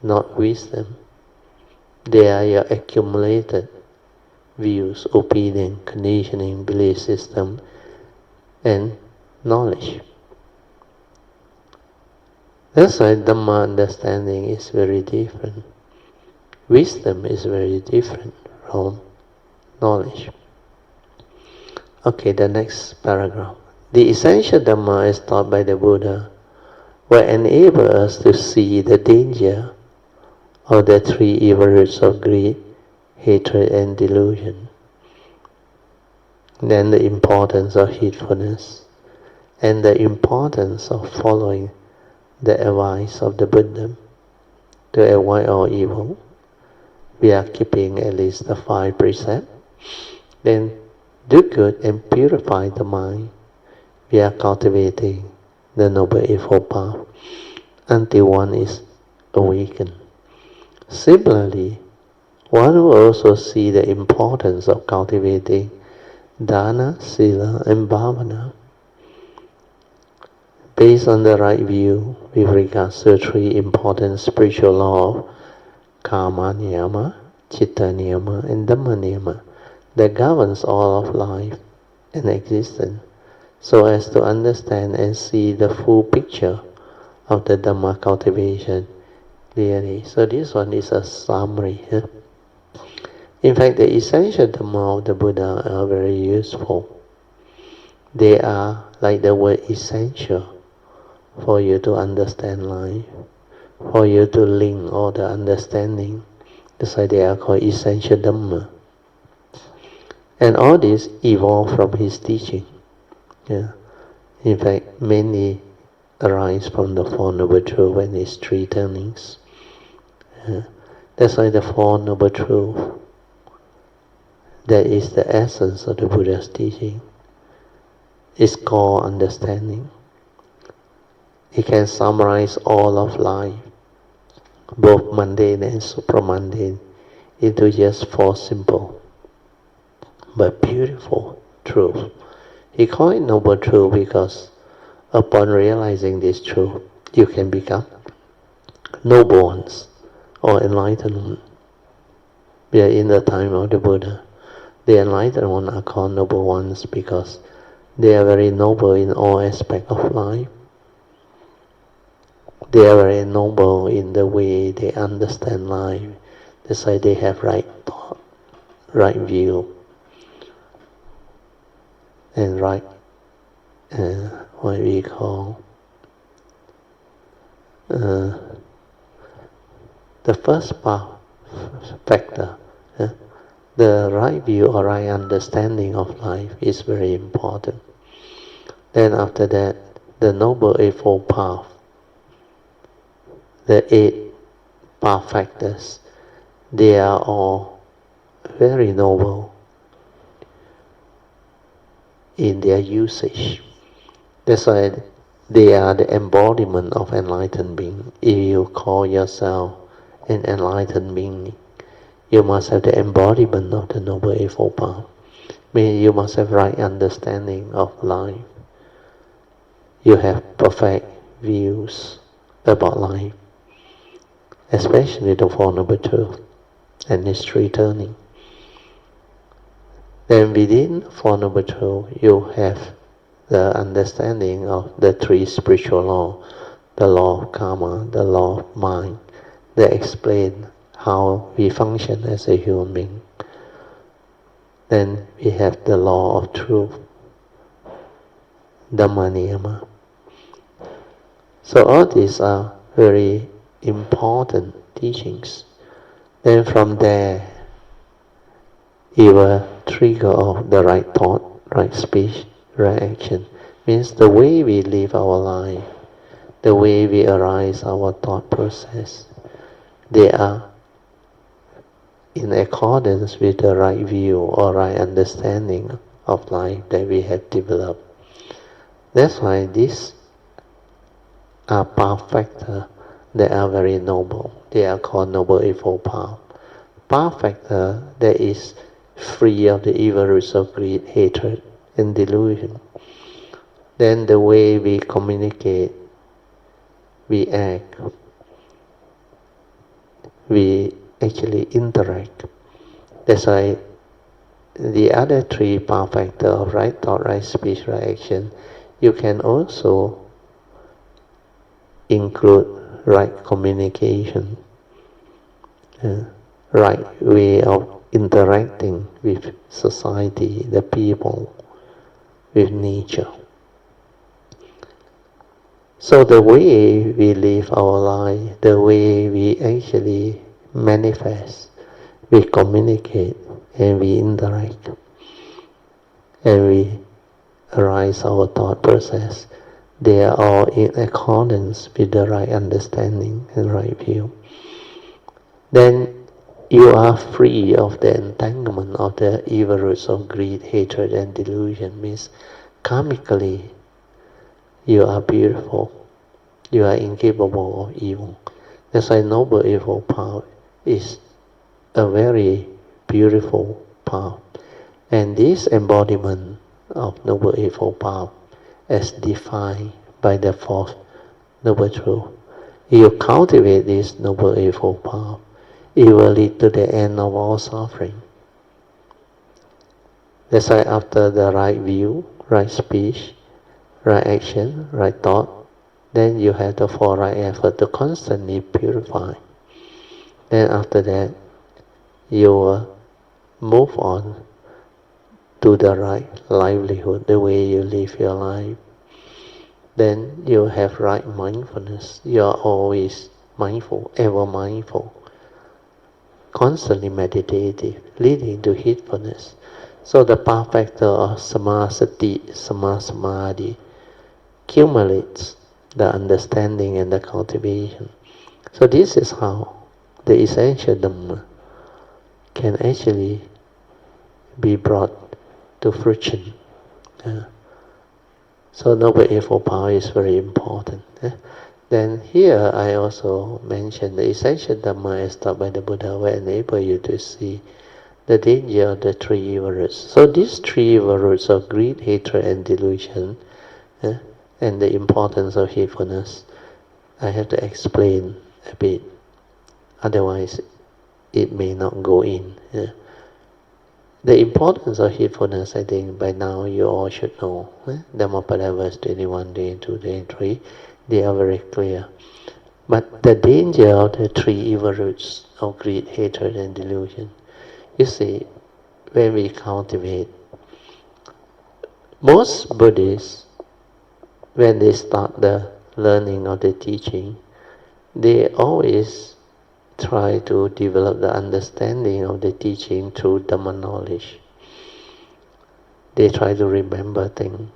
not wisdom. They are your accumulated views, opinion, conditioning, belief system, and knowledge. That's why Dhamma understanding is very different. Wisdom is very different from knowledge. Okay, the next paragraph. The essential Dhamma as taught by the Buddha will enable us to see the danger of the three evil roots of greed, hatred and delusion. Then the importance of heedfulness and the importance of following the advice of the Buddha to avoid all evil. We are keeping at least the 5 precepts. Then do good and purify the mind. We are cultivating the Noble Eightfold Path until one is awakened. Similarly, one will also see the importance of cultivating Dana, Sila and Bhavana. Based on the right view with regards to 3 important spiritual laws, Karma Niyama, Chitta Niyama and Dhamma Niyama, that governs all of life and existence, so as to understand and see the full picture of the Dhamma cultivation clearly. So this one is a summary. In fact, the essential Dhamma of the Buddha are very useful. They are like the word essential for you to understand life, for you to link all the understanding. That's why they are called essential Dhamma. And all this evolved from his teaching. Yeah. In fact, many arise from the Four Noble Truths and its 3 turnings. Yeah. That's why the Four Noble Truths, that is the essence of the Buddha's teaching, is called understanding. It can summarize all of life, both mundane and supramundane, into just 4 simple but beautiful truths. He called it Noble Truth because upon realizing this truth, you can become noble ones or enlightened ones. We are in the time of the Buddha. The enlightened ones are called noble ones because they are very noble in all aspects of life. They are very noble in the way they understand life. That's why they have right thought, right view, and right, what we call, the first factor, the right view or right understanding of life is very important. Then after that, the Noble Eightfold Path, the 8 path factors, they are all very noble in their usage. That's why they are the embodiment of enlightened being. If you call yourself an enlightened being, you must have the embodiment of the Noble Eightfold Path. Meaning you must have right understanding of life. You have perfect views about life, especially the Four Noble Truths and its 3 turning. Then within Four Noble Truths, you have the understanding of the 3 spiritual laws, the law of karma, the law of mind, that explain how we function as a human being. Then we have the law of truth, Dhamma Niyama. So all these are very important teachings. Then from there, it will trigger off the right thought, right speech, right action. Means the way we live our life the way we arise our thought process, they are in accordance with the right view or right understanding of life that we have developed. That's why these are path factors that are very noble. They are called Noble Eightfold Path. Path factor that is free of the evil roots of greed, hatred, and delusion. Then the way we communicate, we act, we actually interact. That's why the other three path factors of right thought, right speech, right action, you can also include right communication, right way of interacting with society, the people, with nature. So the way we live our life, the way we actually manifest, we communicate and we interact and we arise our thought process, they are all in accordance with the right understanding and right view. Then you are free of the entanglement of the evil roots of greed, hatred, and delusion. Means karmically you are beautiful. You are incapable of evil. That's why Noble Eightfold Path is a very beautiful path. And this embodiment of Noble Eightfold Path as defined by the fourth Noble Truth. If you cultivate this Noble Eightfold Path, it will lead to the end of all suffering. That's why after the right view, right speech, right action, right thought, then you have the four right effort to constantly purify. Then after that, you will move on to the right livelihood, the way you live your life. Then you have right mindfulness. You are always mindful, ever mindful, constantly meditative, leading to heedfulness. So the path factor of samasati, samadhi, accumulates the understanding and the cultivation. So this is how the essential Dhamma can actually be brought to fruition. So Noble Eightfold Path is very important. Then here I also mentioned the essential Dhamma as taught by the Buddha will enable you to see the danger of the three evil roots. So these three evil roots of greed, hatred, and delusion, and the importance of heedfulness, I have to explain a bit. Otherwise, it may not go in. The importance of heedfulness, I think, by now you all should know. Dhammapada verse 21, 22, 23, they are very clear. But the danger of the three evil roots of greed, hatred, and delusion, you see, when we cultivate, most Buddhists, when they start the learning of the teaching, they always try to develop the understanding of the teaching through Dhamma knowledge. They try to remember things.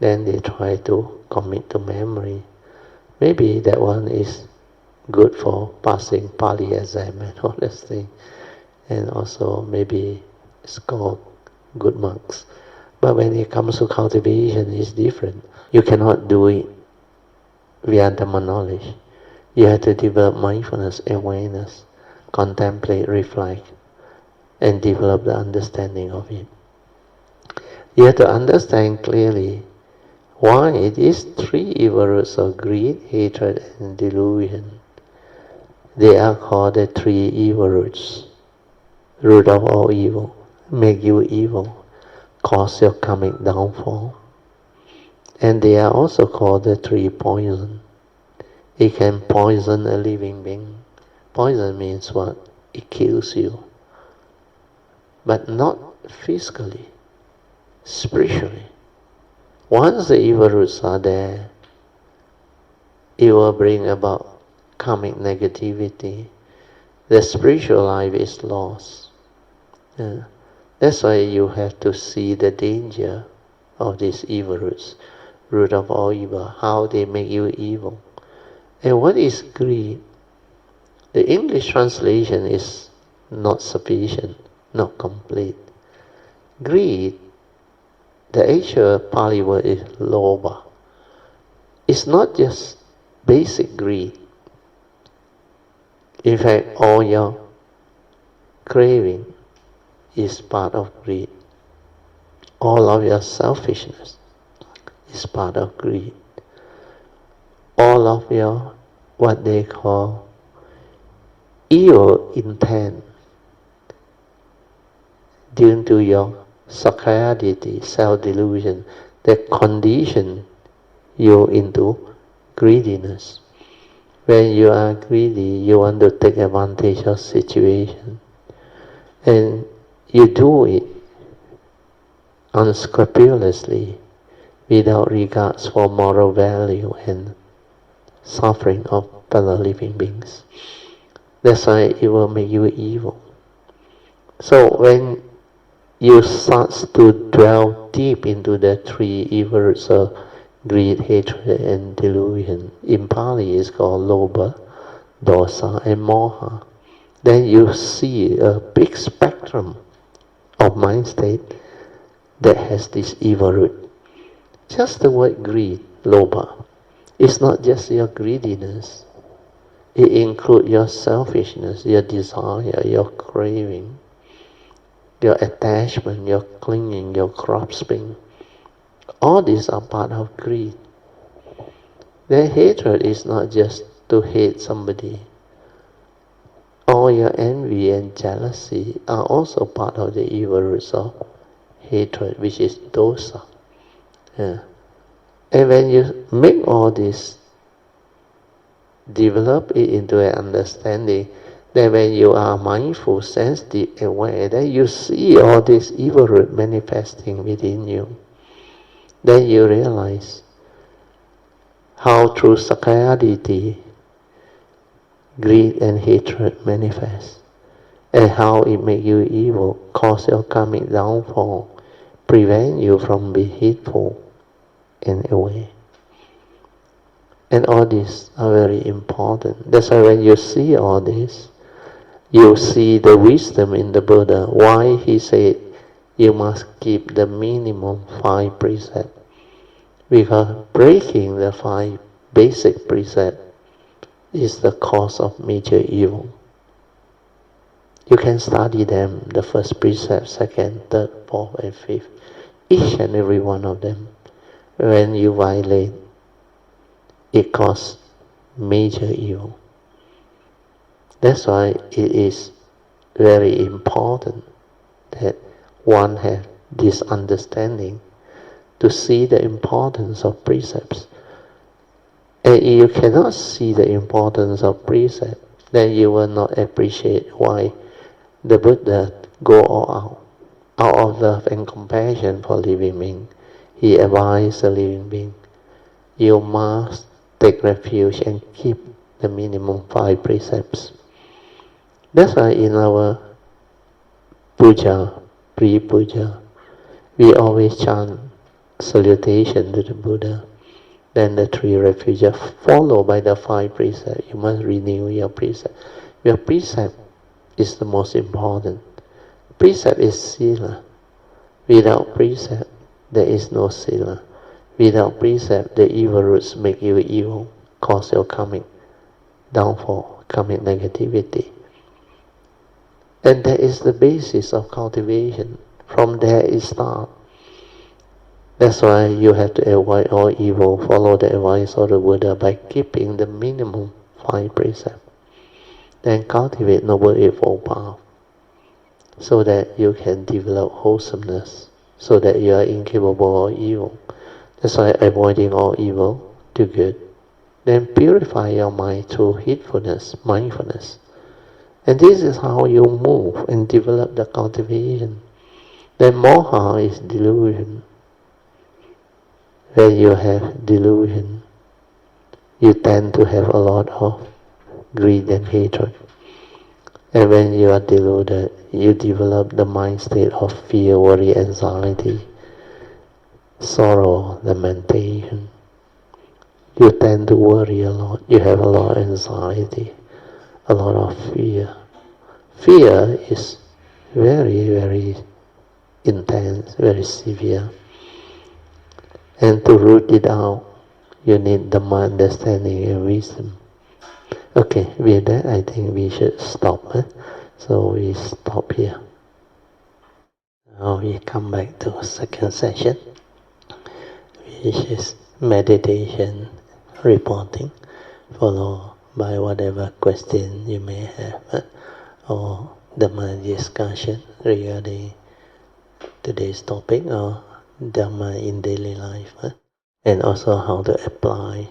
Then they try to commit to memory. Maybe that one is good for passing Pali exam and all this thing. And also maybe score good marks. But when it comes to cultivation, it's different. You cannot do it via Dhamma knowledge. You have to develop mindfulness, awareness, contemplate, reflect, and develop the understanding of it. You have to understand clearly why these three evil roots of greed, hatred, and delusion, they are called the three evil roots. Root of all evil, make you evil, cause your karmic downfall. And they are also called the three poison. It can poison a living being. Poison means what? It kills you. But not physically, spiritually. Once the evil roots are there, it will bring about karmic negativity. The spiritual life is lost. That's why you have to see the danger of these evil roots. root of all evil, how they make you evil. And what is greed? The English translation is not sufficient, not complete. Greed, the actual Pali word is lobha. It's not just basic greed. In fact, all your craving is part of greed. All of your selfishness is part of greed. All of your, what they call, evil intent due to your sakayaditi, self-delusion, that condition you into greediness. When you are greedy, you want to take advantage of situation. And you do it unscrupulously, without regards for moral value and suffering of fellow living beings. That's why it will make you evil. So when you start to dwell deep into the three evil roots of greed, hatred, and delusion, in Pali it's called lobha, dosa, and moha, then you see a big spectrum of mind state that has this evil root. Just the word greed, lobha, it's not just your greediness. It includes your selfishness, your desire, your craving, your attachment, your clinging, your grasping. All these are part of greed. Then hatred is not just to hate somebody. All your envy and jealousy are also part of the evil roots of hatred, which is dosa. Yeah. And when you make all this, develop it into an understanding, that when you are mindful, sensitive, aware, then you see all this evil root manifesting within you. Then you realize how through sakayaditi, greed and hatred manifest, and how it make you evil, cause your karmic downfall, prevent you from being hateful and aware. And all these are very important. That's why when you see all this, you see the wisdom in the Buddha, why he said you must keep the minimum 5 precepts. Because breaking the 5 basic precepts is the cause of major evil. You can study them, the first precept, second, third, fourth, and fifth. Each and every one of them. When you violate, it causes major evil. That's why it is very important that one has this understanding to see the importance of precepts. And if you cannot see the importance of precepts, then you will not appreciate why the Buddha go all out of love and compassion for living beings. He advised the living being, you must take refuge and keep the minimum 5 precepts. That's why in our Puja, pre-Puja, we always chant salutation to the Buddha, then the 3 refuges, followed by the 5 precepts. You must renew your precept. Your precept is the most important. Precept is sila. Without precept, there is no sila. Without precept, the evil roots make you evil, cause your karmic downfall, karmic negativity. And that is the basis of cultivation. From there it starts. That's why you have to avoid all evil, follow the advice of the Buddha by keeping the minimum 5 precepts. Then cultivate Noble Eightfold Path, so that you can develop wholesomeness, so that you are incapable of evil. That's why avoiding all evil, do good. Then purify your mind through heedfulness, mindfulness. And this is how you move and develop the cultivation. Then moha is delusion. When you have delusion, you tend to have a lot of greed and hatred. And when you are deluded, you develop the mind state of fear, worry, anxiety. sorrow, lamentation. You tend to worry a lot. You have a lot of anxiety, a lot of fear. Fear is very, very intense, very severe. And to root it out, you need Dhamma understanding and wisdom. Okay, with that, I think we should stop. So we stop here. Now we come back to second session, which is meditation reporting, followed by whatever question you may have, or Dhamma discussion regarding today's topic, or Dhamma in daily life, and also how to apply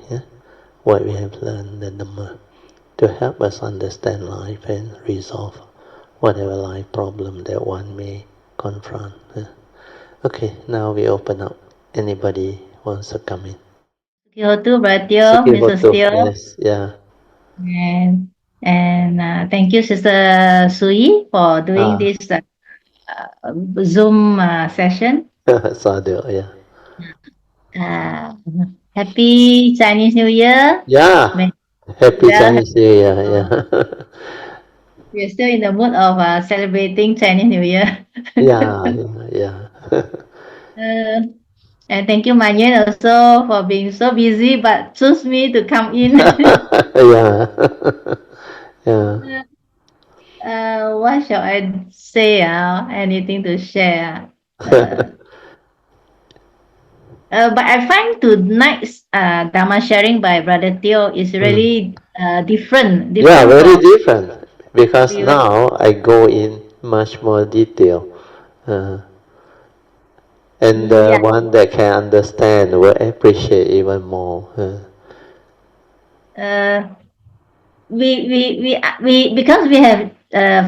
what we have learned, the Dhamma, to help us understand life and resolve whatever life problem that one may confront. Okay, now we open up. Anybody wants to come in? Kyoto, Bratio, Mrs. Sukihoto, Teo, yes, yeah. and thank you, Sister Sui, for doing Ah, this Zoom session. Sadhu, yeah. Uh, Happy Chinese New Year. Yeah, May happy well, Chinese New Year, yeah. we're still in the mood of celebrating Chinese New Year. Yeah, yeah, yeah. uh, and thank you, Man Yuen, also for being so busy, but choose me to come in. Yeah, yeah. What shall I say? Anything to share? But I find tonight's Dhamma sharing by Brother Teo is Mm. really different, Yeah, different very from different. Because previous. now I go in much more detail. Uh, and the Yeah. one that can understand will appreciate even more. Uh, we because we have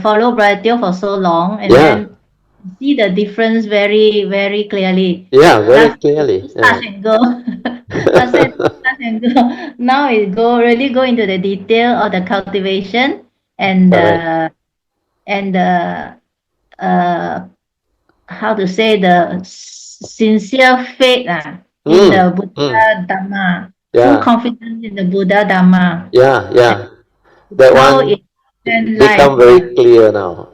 followed Brother Teo for so long, and Yeah, then see the difference very very clearly. yeah, very Last clearly. it's touch and go. Last time touch and go. Now it go into the detail of the cultivation and Correct. and the uh, how to say the sincere faith in the Mm. Buddha Dhamma, full Yeah, confidence in the Buddha Dhamma, yeah, and yeah. That how one it can life. become very clear now.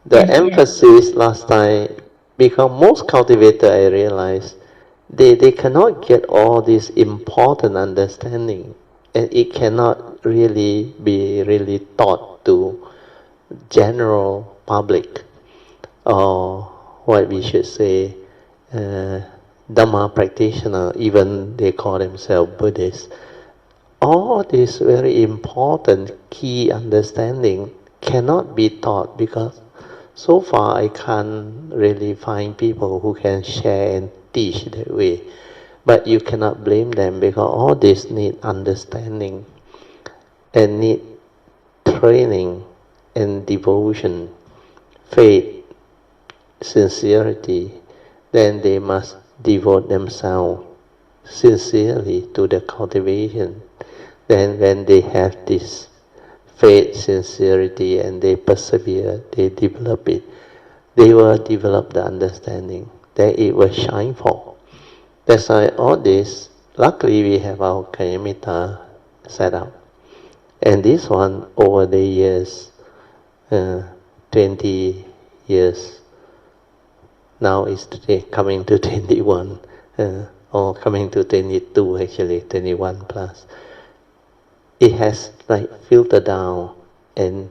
The Yes, yes. emphasis last time, because most cultivator I realize, they cannot get all this important understanding, and it cannot really be really taught to general public, or what we should say, uh, Dhamma practitioner, even they call themselves Buddhists. All this very important key understanding cannot be taught, because so far I can't really find people who can share and teach that way. But you cannot blame them, because all this need understanding and need training and devotion, faith, sincerity. Then they must devote themselves sincerely to the cultivation. Then when they have this faith, sincerity, and they persevere, they develop it, they will develop the understanding. Then it will shine forth. That's why all this, luckily we have our Kayamita set up. And this one, over the years, 20 years, now is coming to 21, or coming to 22 actually, 21 plus. It has like filtered down and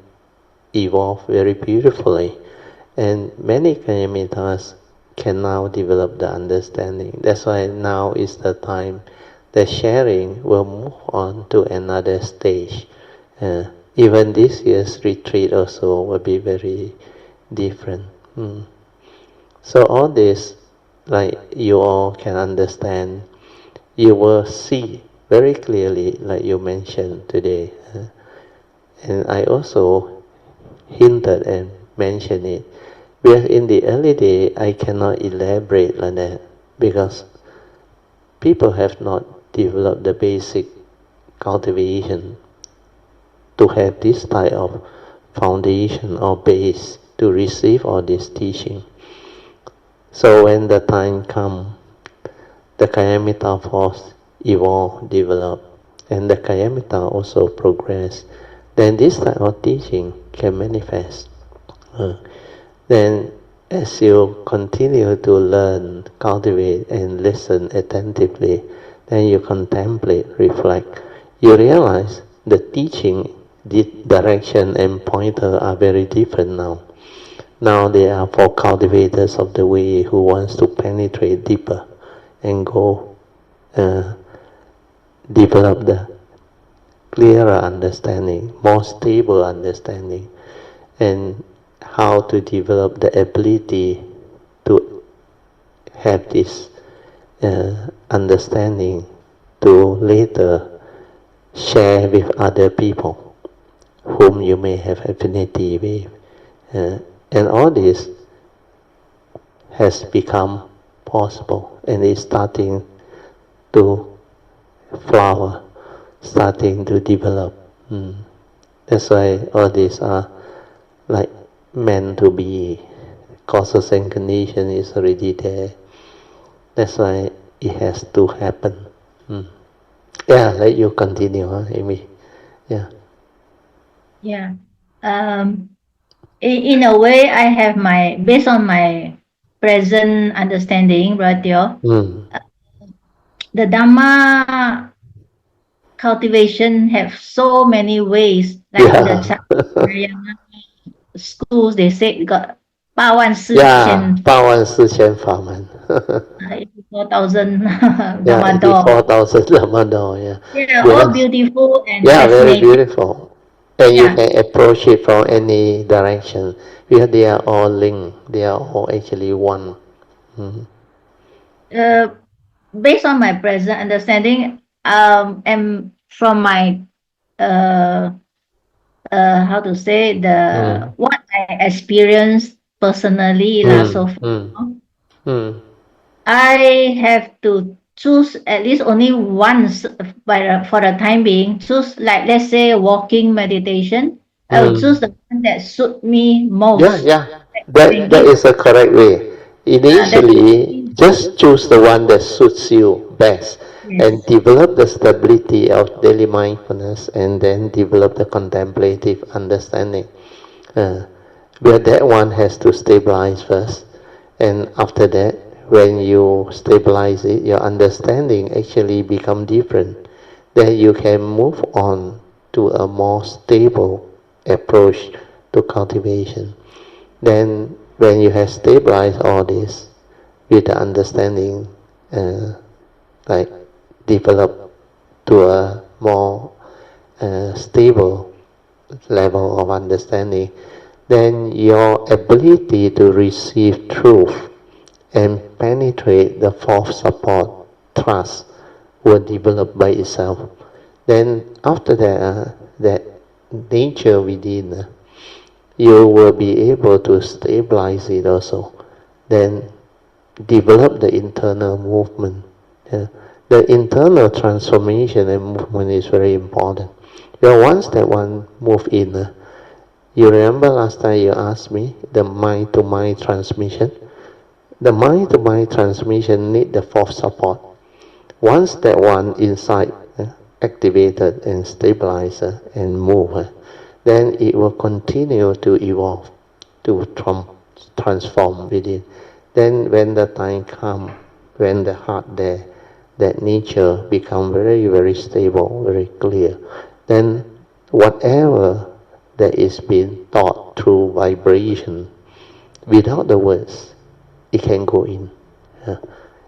evolved very beautifully. And many Kayamitas can now develop the understanding. That's why now is the time the sharing will move on to another stage. Even this year's retreat also will be very different. So all this, like you all can understand, you will see very clearly, like you mentioned today. And I also hinted and mentioned it. Because in the early day, I cannot elaborate like that, because people have not developed the basic cultivation to have this type of foundation or base to receive all this teaching. So when the time comes, the Kayamita force evolve, develop, and the Kayamita also progress, then this type of teaching can manifest. Then as you continue to learn, cultivate, and listen attentively, then you contemplate, reflect, you realize the teaching, the direction and pointer are very different now. Now they are for cultivators of the way who wants to penetrate deeper and go develop the clearer understanding, more stable understanding, and how to develop the ability to have this understanding to later share with other people whom you may have affinity with. And all this has become possible and is starting to flower, starting to develop. That's why all these are like meant to be. Causes and condition is already there. That's why it has to happen. Yeah, let you continue, Amy. Yeah. Yeah. In a way, I have based on my present understanding, Bratio, the Dhamma cultivation have so many ways. Like the Yeah. schools, they say got yeah, 八万四千 84000法门. 84,000 yeah, Dhamma door. 84,000 Ramadan, yeah. Yeah, all Yes. beautiful and Yeah, very fascinating. beautiful. And you Yeah. can approach it from any direction because they are all linked. They are all actually one. Based on my present understanding, and from my uh, how to say what I experienced personally lah so far, I have to choose at least only once for the time being. Choose like let's say walking meditation. I will choose the one that suit me Yeah, most. yeah. Can That give is a correct way. that Initially, just choose the one that suits you best and yes. develop the stability of daily mindfulness and then develop the contemplative understanding. Where that one has to stabilize first, and after that, when you stabilize it, your understanding actually become different. Then you can move on to a more stable approach to cultivation. Then, when you have stabilized all this with the understanding, like develop to a more stable level of understanding, then your ability to receive truth and penetrate the fourth support, trust, will develop by itself. Then after that, that nature within, you will be able to stabilize it also. Then develop the internal movement. Yeah. The internal transformation and movement is very important. Once that one move in, you remember last time you asked me the mind-to-mind transmission? The mind-to-mind transmission need the fourth support. Once that one inside activated and stabilized and move, then it will continue to evolve, to transform within. Then when the time comes, when the heart there, that nature become very, very stable, very clear, then whatever that is being taught through vibration, without the words, it can go in.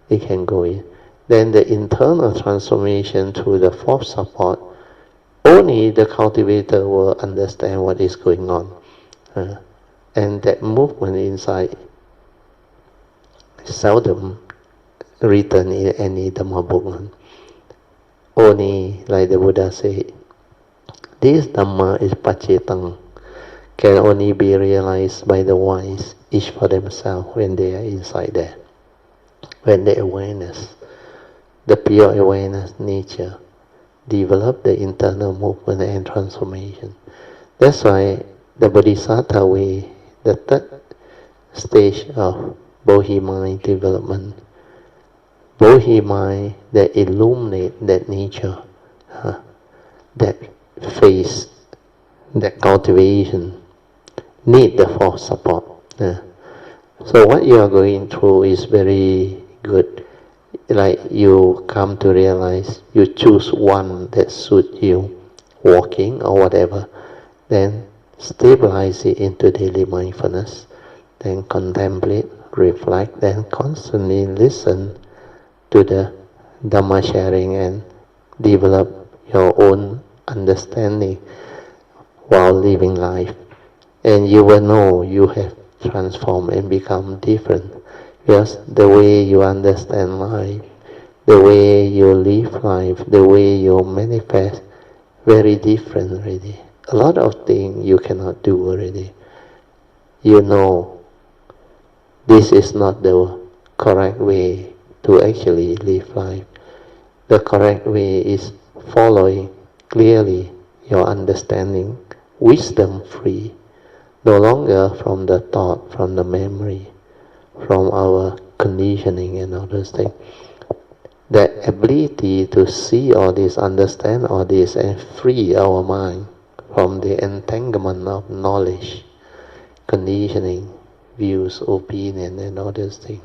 It can go in. Then the internal transformation through the fourth support, only the cultivator will understand what is going on. And that movement inside seldom written in any Dhamma book. Only, like the Buddha said, this Dhamma is pacetang, can only be realized by the wise, each for themselves when they are inside there. When the awareness, the pure awareness nature, develop the internal movement and transformation. That's why the Bodhisattva way, the third stage of Bodhi mind development. Bodhi mind that illuminate that nature, that phase, that cultivation, need the force support. So what you are going through is very good. Like you come to realize, you choose one that suits you, walking or whatever, then stabilize it into daily mindfulness, then contemplate, reflect, then constantly listen to the Dhamma sharing and develop your own understanding while living life. And you will know you have transformed and become different. Because the way you understand life, the way you live life, the way you manifest, very different already. A lot of things you cannot do already. You know this is not the correct way to actually live life. The correct way is following clearly your understanding, wisdom free, no longer from the thought, from the memory, from our conditioning and all those things. That ability to see all this, understand all this, and free our mind from the entanglement of knowledge, conditioning, views, opinion, and all those things.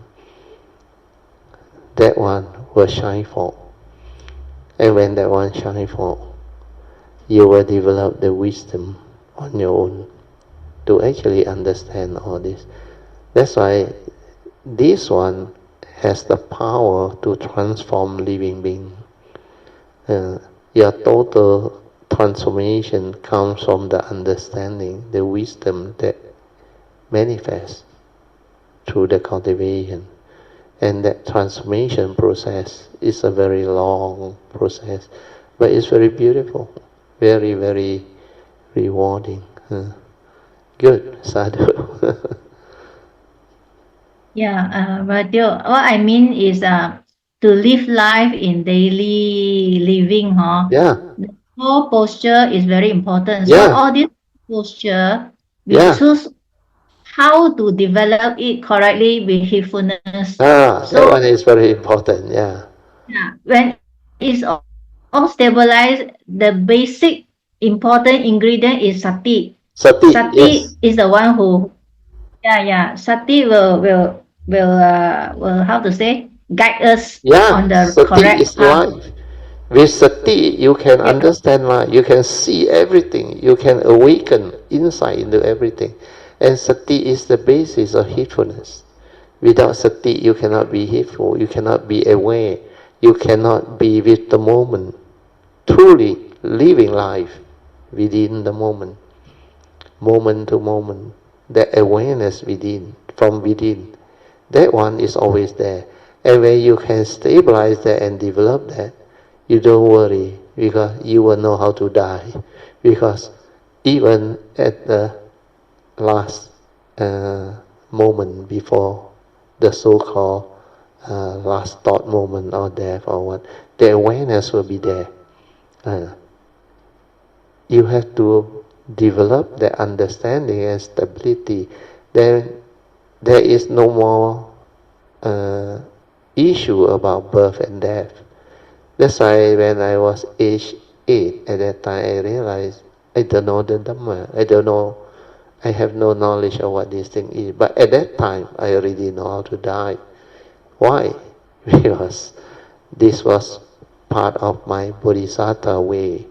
That one will shine forth. And when that one shine forth, you will develop the wisdom on your own to actually understand all this. That's why this one has the power to transform living being. Your total transformation comes from the understanding, the wisdom that manifests through the cultivation. And that transformation process is a very long process, but it's very beautiful, very, very rewarding. Good, sadhu. Yeah, but what I mean is to live life in daily living, huh? Yeah, The whole posture is very important. So yeah, all this posture, we yeah. choose how to develop it correctly with heedfulness. That So one is very important. Yeah. yeah, when it's all stabilized, the basic important ingredient is sati. Sati, Sati yes. is the one who, yeah. Sati will how to say, guide us on Yeah, the sati correct is path. life. With sati, you can Yeah, understand life. You can see everything. You can awaken insight into everything. And sati is the basis of heedfulness. Without sati, you cannot be heedful. You cannot be aware. You cannot be with the moment. Truly living life within the moment, moment to moment. That awareness within, from within. That one is always there. And when you can stabilize that and develop that, you don't worry because you will know how to die. Because even at the last moment before the so-called last thought moment or death or what, the awareness will be there. You have to develop the understanding and stability. Then there is no more issue about birth and death. That's why when I was age 8, at that time I realized I don't know the Dhamma. I don't know, I have no knowledge of what this thing is. But at that time, I already know how to die. Why? Because this was part of my Bodhisattva way,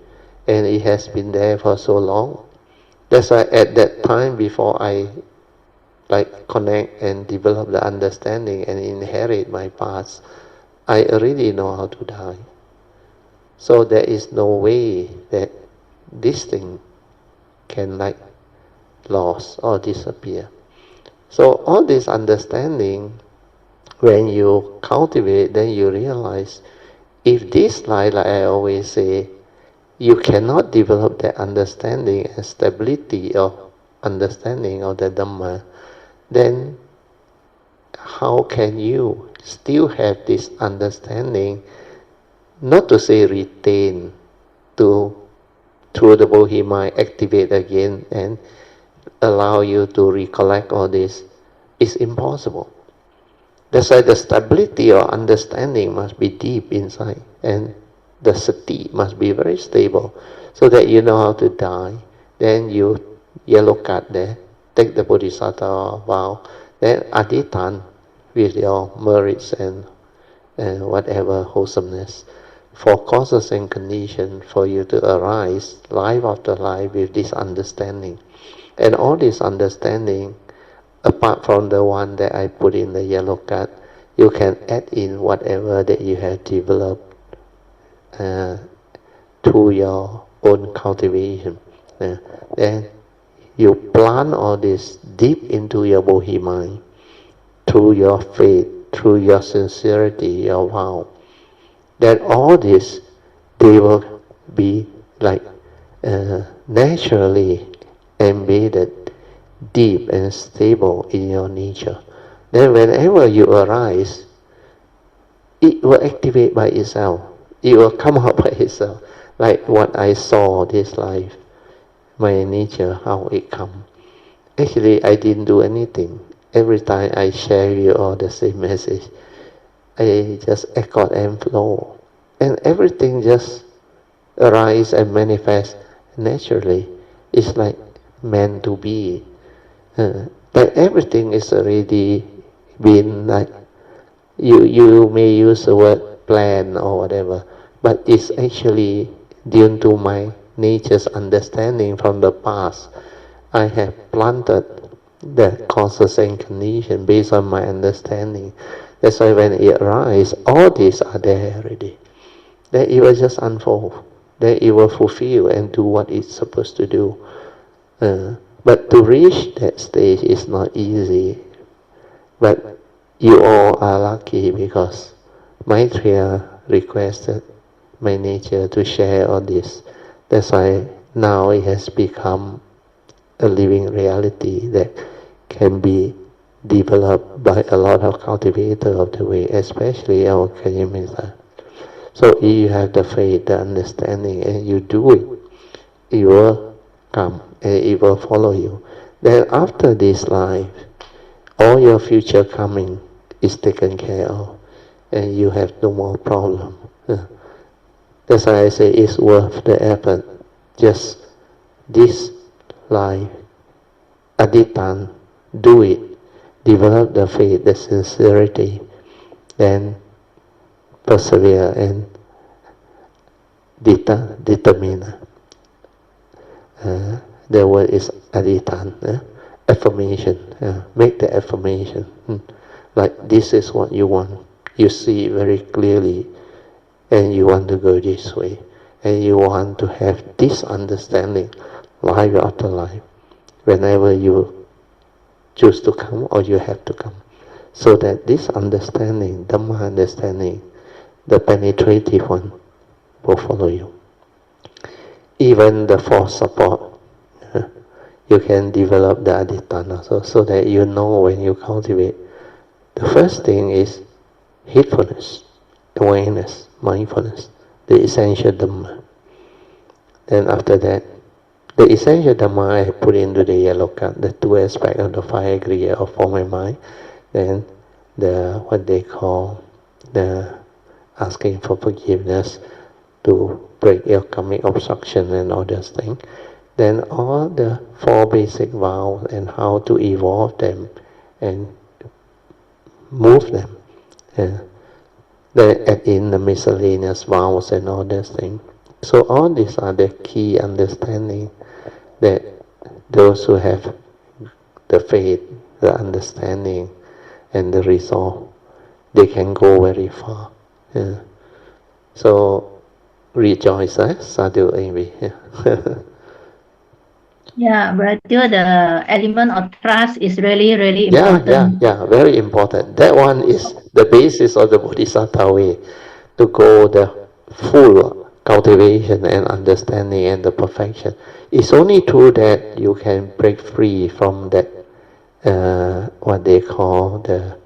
and it has been there for so long. That's why at that time, before I connect and develop the understanding and inherit my past, I already know how to die. So there is no way that this thing can lost or disappear. So all this understanding, when you cultivate, then you realize, if this life, like I always say, you cannot develop that understanding and stability of understanding of the Dhamma, then how can you still have this understanding, not to say retain, to through the Bodhi mind activate again and allow you to recollect all this? Is impossible. That's why the stability or understanding must be deep inside, and the sati must be very stable, so that you know how to die. Then you yellow card there, take the bodhisattva vow, then adhitan with your merits and whatever wholesomeness, for causes and conditions for you to arise life after life with this understanding. And all this understanding, apart from the one that I put in the yellow card, you can add in whatever that you have developed to your own cultivation. Then you plant all this deep into your bodhi mind, through your faith, through your sincerity, your vow. That all this, they will be like naturally embedded, deep and stable in your nature. Then whenever you arise, it will activate by itself. It will come out by itself. Like what I saw this life, my nature, how it come. Actually, I didn't do anything. Every time I share you all the same message, I just echo and flow. And everything just arise and manifest naturally. It's like meant to be. But everything is already been like, you may use the word plan or whatever, but it's actually due to my nature's understanding from the past. I have planted the causes and conditions based on my understanding. That's why when it arises, all these are there already. Then it will just unfold. Then it will fulfill and do what it's supposed to do. But to reach that stage is not easy. But you all are lucky because Maitreya requested my nature to share all this. That's why now it has become a living reality that can be developed by a lot of cultivators of the way, especially our Kanyamita. So if you have the faith, the understanding, and you do it, it will come and it will follow you. Then after this life, all your future coming is taken care of, and you have no more problem. That's why I say it's worth the effort. Just this life, adhitan, do it, develop the faith, the sincerity, then persevere and determine. The word is adhitan, affirmation. Make the affirmation. Like this is what you want. You see it very clearly, and you want to go this way, and you want to have this understanding, life after life, whenever you choose to come or you have to come, so that this understanding, Dhamma understanding, the penetrative one, will follow you. Even the force support, you can develop the adhitana so that you know when you cultivate. The first thing is heedfulness, awareness, mindfulness, the essential Dhamma. Then after that, the essential Dhamma I put into the yellow card, the two aspects of the five aggregate of form and mind. Then the what they call the asking for forgiveness to break your karmic obstruction and all those things. Then all the four basic vows and how to evolve them and move them. Then add in the miscellaneous vows and all those things. So all these are the key understanding that those who have the faith, the understanding, and the resolve, they can go very far. So rejoice, Sadhu Eng Bee. Yeah, Brother, the element of trust is really, really important. Yeah, very important. That one is the basis of the Bodhisattva way, to go the full cultivation and understanding and the perfection. It's only through that you can break free from that, what they call the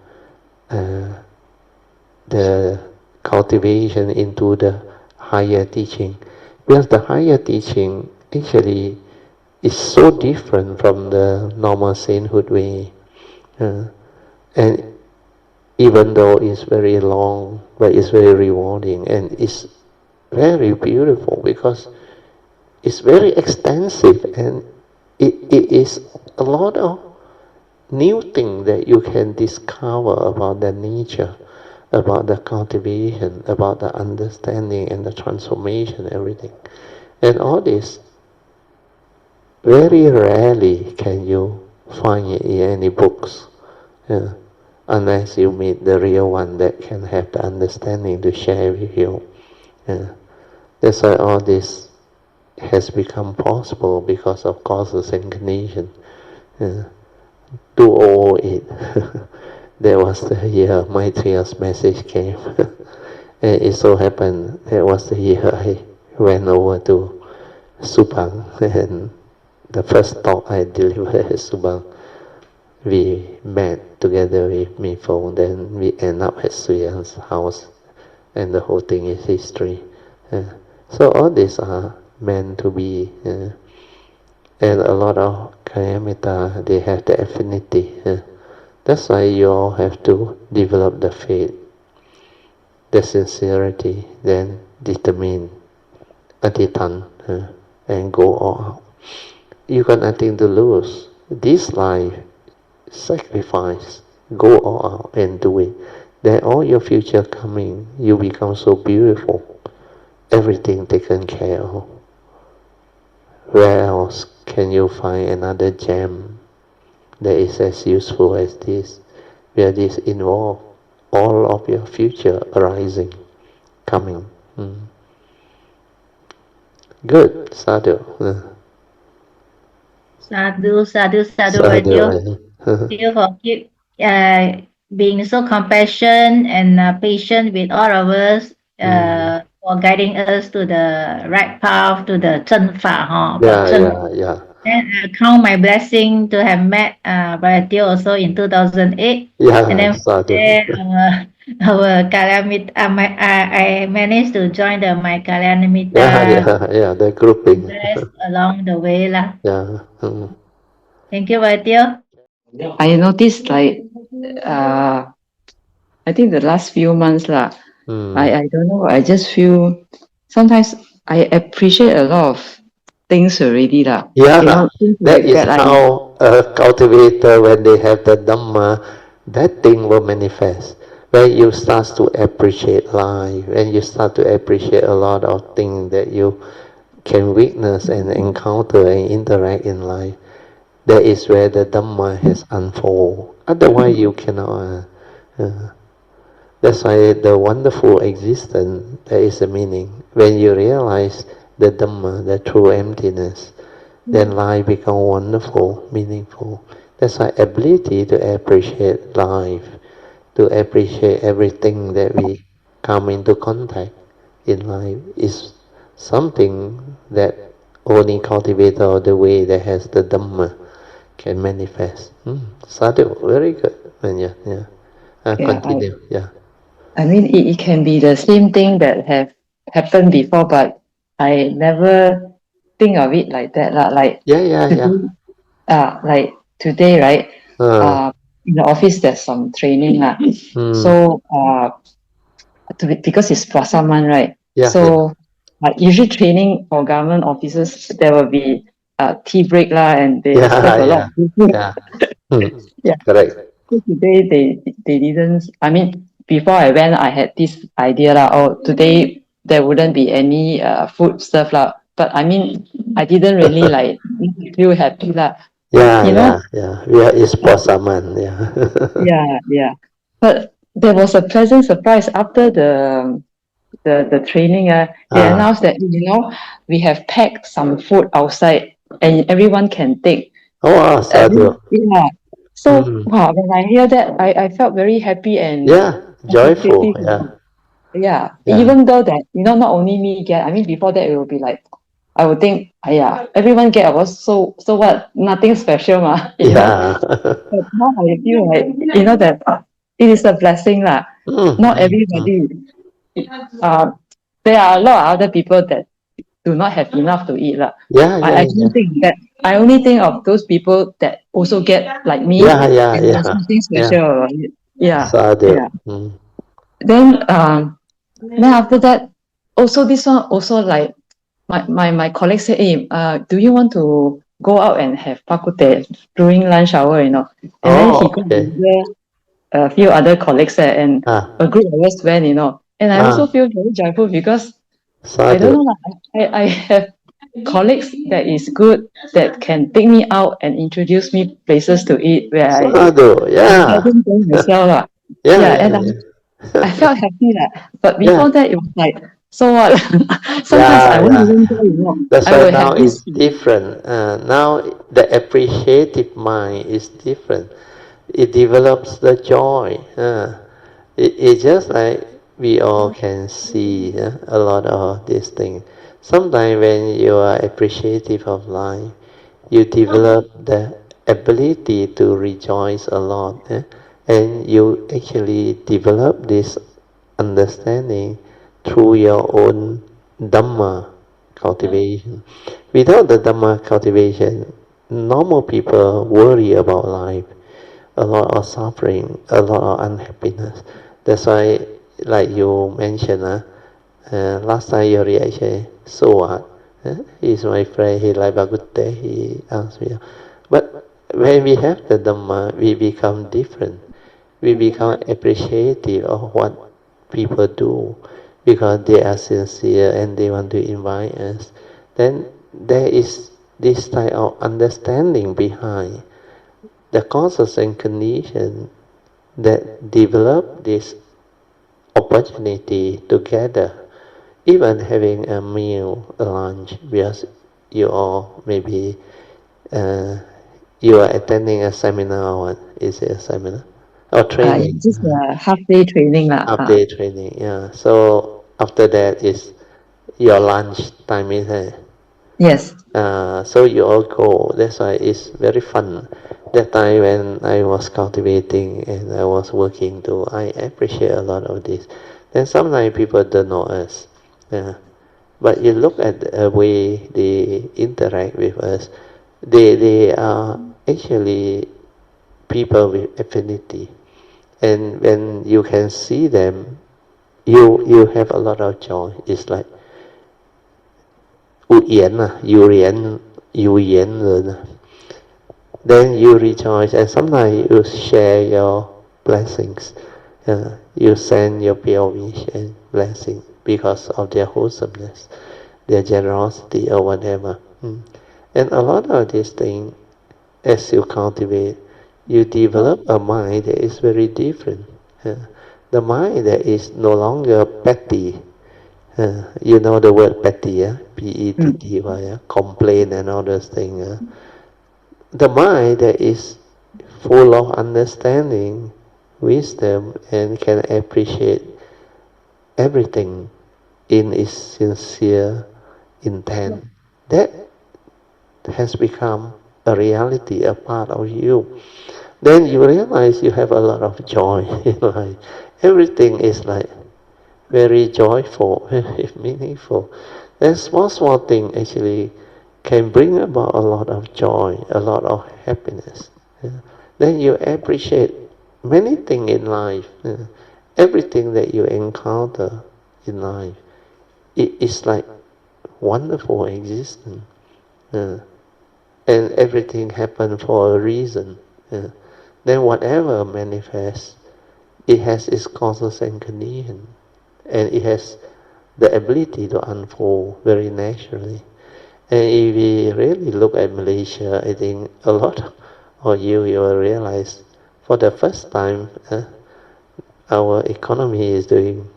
cultivation into the higher teaching. Because the higher teaching actually is so different from the normal sainthood way. And even though it's very long, but it's very rewarding and it's very beautiful because it's very extensive and it is a lot of new things that you can discover about the nature, about the cultivation, about the understanding and the transformation, everything. And all this, very rarely can you find it in any books, yeah, unless you meet the real one that can have the understanding to share with you. Yeah. That's why all this has become possible because of causes and conditions. Yeah. 2008, that was the year Maitreya's message came. And it so happened that was the year I went over to Subang, and the first talk I delivered at Subang, we met together with Mifo, then we end up at Suyan's house, and the whole thing is history. So all these are meant to be, and a lot of Kayamita, they have the affinity. That's why you all have to develop the faith, the sincerity, then determine, aditan, and go all out. You got nothing to lose. This life, sacrifice, go all out and do it. Then all your future coming, you become so beautiful. Everything taken care of. Where else can you find another gem that is as useful as this? Where this involve all of your future arising, coming. Good, sadhu. Sadhu, sadhu, sadhu, Sadhu. Radio. You for keep being so compassionate and patient with all of us, for guiding us to the right path, to the 正法, Yeah. And I count my blessing to have met Brother Teo also in 2008. Yeah, And then from sadhu. there, our Kalyamita, I managed to join the My Kalyanamita Yeah, the grouping. along the way. Yeah. Thank you, Brother Teo. I noticed like I think the last few months I don't know, I just feel sometimes I appreciate a lot of things already Yeah, things that like is that how a cultivator, when they have the Dhamma, that thing will manifest. When you start to appreciate life, when you start to appreciate a lot of things that you can witness and encounter and interact in life, that is where the Dhamma has unfolded. Otherwise, you cannot. That's why the wonderful existence, there is a meaning. When you realize the Dhamma, the true emptiness, then life becomes wonderful, meaningful. That's why ability to appreciate life, to appreciate everything that we come into contact in life is something that only cultivator of the way that has the Dhamma can manifest. Sadhu, very good. Yeah. Continue. I mean it can be the same thing that have happened before, but I never think of it like that like today, like today, right? In the office there's some training so because it's Prasaman, right? So usually training for government officers, there will be tea break and they serve a lot of food. Correct. So today they didn't. I mean, before I went, I had this idea today there wouldn't be any food served But I mean, I didn't really like feel happy Yeah. We are is Prasaman. Yeah. But there was a pleasant surprise after the training. They announced that we have packed some food outside and everyone can take. Oh, sadhu. Yeah. So when I hear that, I felt very happy and joyful. Yeah. Even though that not only me get. I mean, before that it will be like I would think, everyone get. I was so what? Nothing special, But now I feel like that it is a blessing Not everybody. There are a lot of other people that do not have enough to eat I don't think that. I only think of those people that also get like me. And there's something special about it. Yeah, Sadhu. yeah. Then after that, also this one also like my colleague said, hey, do you want to go out and have pakute during lunch hour, you know? And then he Oh, got okay. a few other colleagues there, and Ah, a group of us went, you know. And I also feel very joyful because I don't sadhu. know, like, I have colleagues that is good that can take me out and introduce me places to eat where Sadhu, I yeah. haven't gone myself. Yeah, Yeah, yeah, and yeah. I felt happy that. But Yeah, before that, it was like, so what? Sometimes I yeah, won't yeah. even go, you know. That's I why will now have it's this. different. Now the appreciative mind is different. It develops the joy. It's just like we all can see a lot of these things. Sometimes when you are appreciative of life, you develop the ability to rejoice a lot, and you actually develop this understanding through your own Dhamma cultivation. Without the Dhamma cultivation, normal people worry about life, a lot of suffering, a lot of unhappiness. That's why, like you mentioned, last time your reaction, so what? He's my friend, he like a good day, he asked me. But when we have the Dhamma, we become different. We become appreciative of what people do because they are sincere and they want to invite us. Then there is this type of understanding behind the causes and conditions that develop this opportunity together. Even having a meal, a lunch, because you all maybe uh, you are attending a seminar or what? Is it a seminar? Or training? Just a half day training lah. Half-day training, yeah. So after that is your lunch time, is it? Yes. So you all go. That's why it's very fun. That time when I was cultivating and I was working too, I appreciate a lot of this. Then sometimes people don't know us. Yeah. But you look at the way they interact with us, they are actually people with affinity. And when you can see them, you have a lot of joy. It's like 无言啊，有缘有缘人啊。Then you rejoice, and sometimes you share your blessings. You send your pure wish and blessing because of their wholesomeness, their generosity, or whatever. And a lot of these things, as you cultivate, you develop a mind that is very different. The mind that is no longer petty. You know the word petty, yeah? P-E-T-T-Y, yeah? Complain and all those things. The mind that is full of understanding, wisdom, and can appreciate everything in its sincere intent. That has become a reality, a part of you. Then you realize you have a lot of joy in life. Everything is like very joyful, very meaningful. That small thing actually can bring about a lot of joy, a lot of happiness. Then you appreciate many things in life. Everything that you encounter in life, it is like wonderful existence. And everything happened for a reason. Then whatever manifests, it has its causes and conditions, and it has the ability to unfold very naturally. And if we really look at Malaysia, I think a lot of you will realize for the first time our economy is doing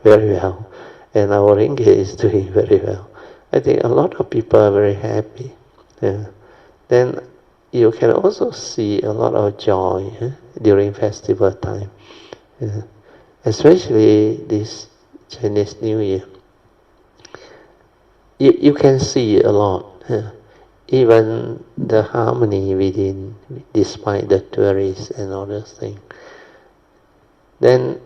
very well and our ringgit is doing very well. I think a lot of people are very happy. Then you can also see a lot of joy during festival time, especially this Chinese New Year. You can see a lot. Even the harmony within, despite the tourists and all those things. Then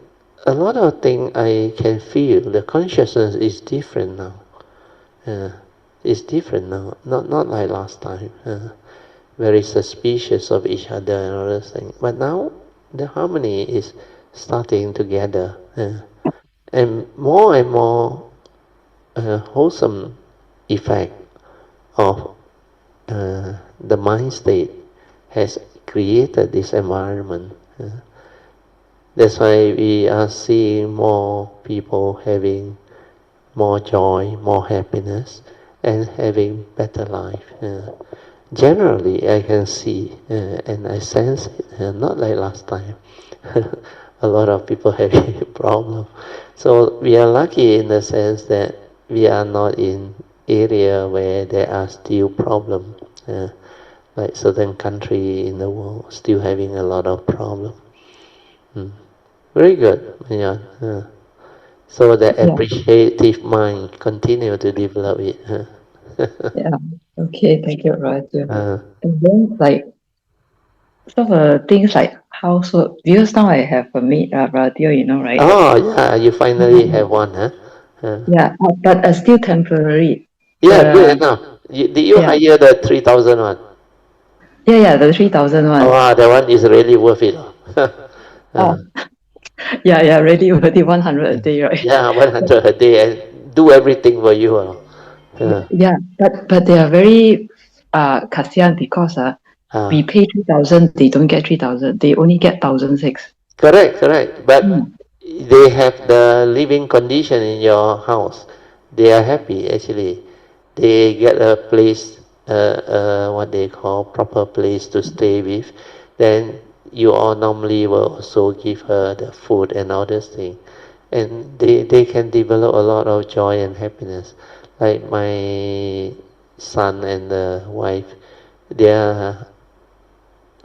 a lot of things I can feel. The consciousness is different now. It's different now. Not like last time. Very suspicious of each other and all those things. But now the harmony is starting to gather, and more wholesome effect of the mind state has created this environment. That's why we are seeing more people having more joy, more happiness, and having better life. Generally, I can see and I sense it, not like last time. A lot of people having problem. So we are lucky in the sense that we are not in area where there are still problems. Like certain country in the world still having a lot of problem. Very good, yeah. So the Yeah. appreciative mind continue to develop it. Yeah. Okay. Thank you, Roger. Uh, And then like some things like housework. Because now I have a maid, radio, right? oh yeah, you finally have one, huh? Yeah, but still temporary. Yeah, good The enough. Did you yeah, hire the 3,000 one? yeah, the 3,000 Oh, one. wow, that one is really worth it. Oh, yeah, really worthy 100 a day, right? Yeah, 100 a day and do everything for you. Yeah, but they are very kasihan because we Uh, pay 3,000, they don't get 3,000, they only get 1,600. correct. But they have the living condition in your house. They are happy actually. They get a place, what they call proper place to stay with. Then you all normally will also give her the food and all those things. And they can develop a lot of joy and happiness. Like my son and the wife, they are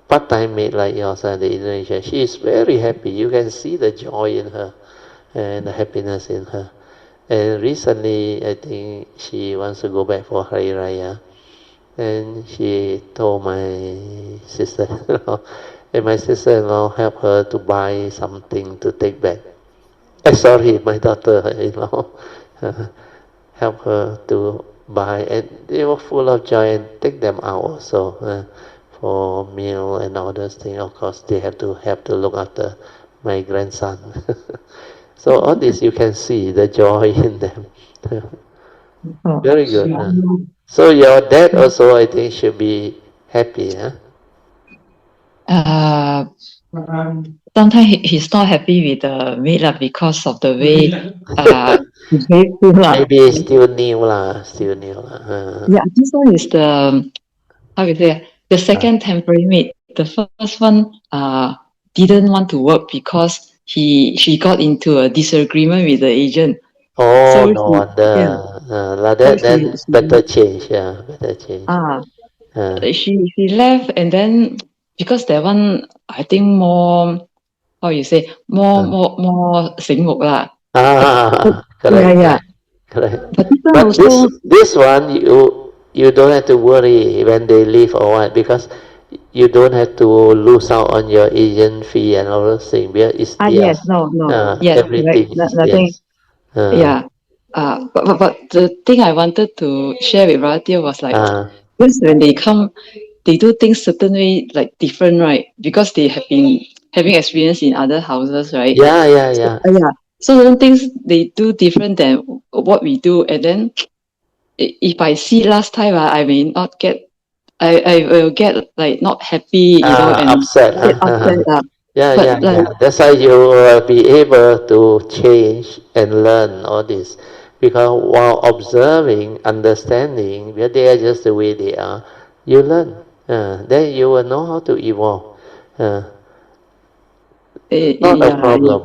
part-time maid like yours in Indonesia. She is very happy. You can see the joy in her and the happiness in her. And recently, I think she wants to go back for Hari Raya. And she told my sister-in-law, and my sister-in-law helped her to buy something to take back. Sorry, my daughter-in-law helped her to buy, and they were full of joy and take them out also for meal and all those things. Of course, they have to look after my grandson. So all this you can see the joy in them. Oh, Very good. So your dad also, I think, should be happy, huh? sometimes he's not happy with the maid because of the way he behaves lah. Maybe still new lah, still new lah. Yeah, this one is the how you say the second temporary maid. The first one didn't want to work because she got into a disagreement with the agent. Oh, So no wonder. Like so that, then better change. Yeah, better change. she left, and then because that one I think more how you say more 醒目 lah. Correct. But this one But also this one you don't have to worry when they leave or what, because you don't have to lose out on your agent fee and all those things. Because it's yes, theirs. no, yes, correct. Everything is Nothing. theirs. But the thing I wanted to share with Radha was like, Uh, because when they come, they do things certain way, like different, right? Because they have been having experience in other houses, right? yeah. So certain things they do different than what we do, and then if I see last time, I may not get, I will get like not happy, and Upset. get upset. Yeah. Like, That's why you will be able to change and learn all this. Because while observing, understanding, where they are just the way they are, you learn. Then you will know how to evolve. Not a problem.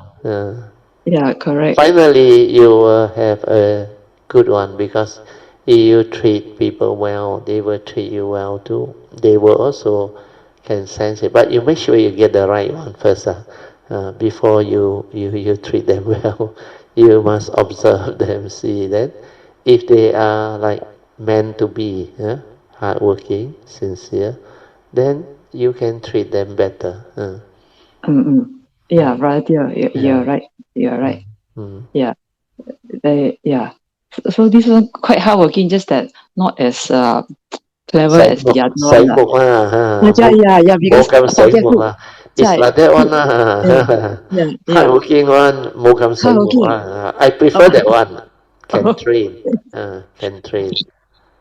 yeah, correct. Finally, you will have a good one, because if you treat people well, they will treat you well too. They will also can sense it, but you make sure you get the right one first. Before you treat them well, you must observe them, see that if they are like meant to be, hardworking, sincere, then you can treat them better. Yeah, right. You're right. You're right. Yeah. So this one quite hardworking, just that not as clever as the other one. Sibuk lah. Yeah, because Bukan sibuk lah. It's like that one. Hardworking one, Mokam Sengmo. I prefer that one. Can train. Can train.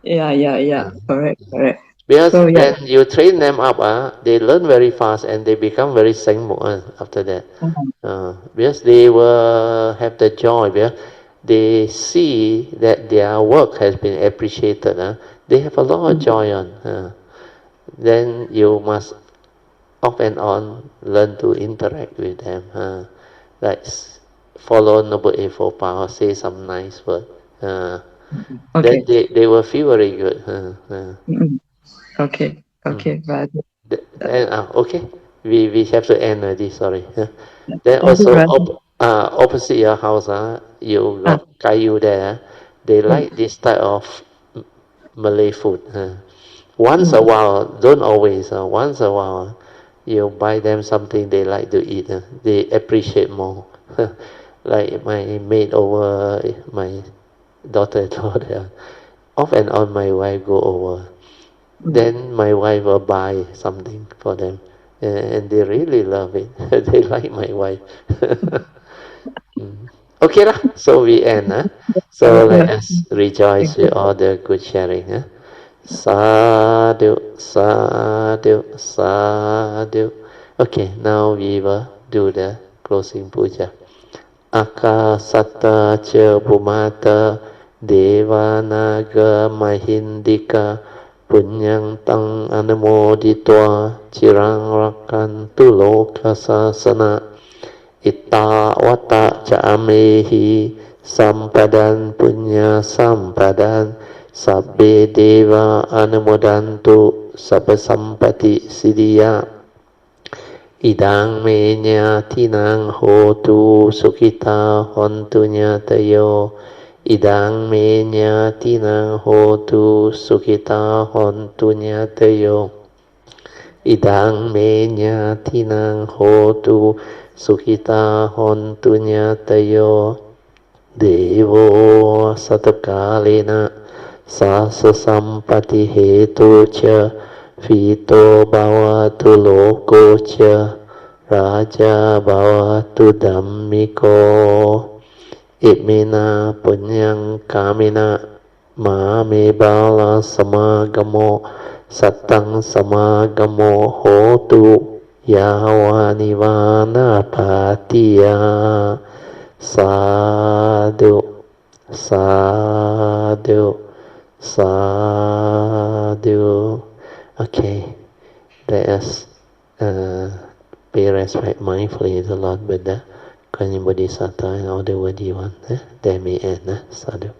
Yeah. Correct. Because So when you train them up, they learn very fast and they become very Sengmo after that. Because they will have the joy, because they see that their work has been appreciated. They have a lot of joy on. Then you must off and on learn to interact with them. Like follow Noble Eightfold Path, say some nice word. Then they will feel very good. Okay. Right. Then okay, we have to end already. Sorry. Then also opposite your house, you got kayu there. They like this type of Malay food. Once a while, don't always. Once a while, you buy them something they like to eat. They appreciate more. Like my maid over, my daughter-in-law there. Off and on, my wife go over. Then my wife will buy something for them, and they really love it. They like my wife. Okay lah. So we end. So let us rejoice with all the good sharing. Sadhu, sadhu, sadhu. Okay, now we will do the closing puja. Akasata ca bhumata devanaga mahindika punyang tang anumoditva cirang rakantu lokasasana itta wata ca amehi sampadan punya sampadan sabbe deva anumodantu sabba sampati siddhya idang me nyatinang hotu sukita hontu nyatayo idang me nyatinang hotu sukita hontu nyatayo idang me nyatinang hotu sukita hontu nyatayo devo satakalena sasa sampati hetu cha Vito bhavatu loko cha raja bhavatu dhammiko imina punyang kamina mame bala samagamo satang samagamo hotu yawanivana patiya sadhu sadhu sadhu. Okay, let us pay respect mindfully to Lord Buddha, Guardian Bodhisattva, and all the worthy ones. That may end. Sadhu.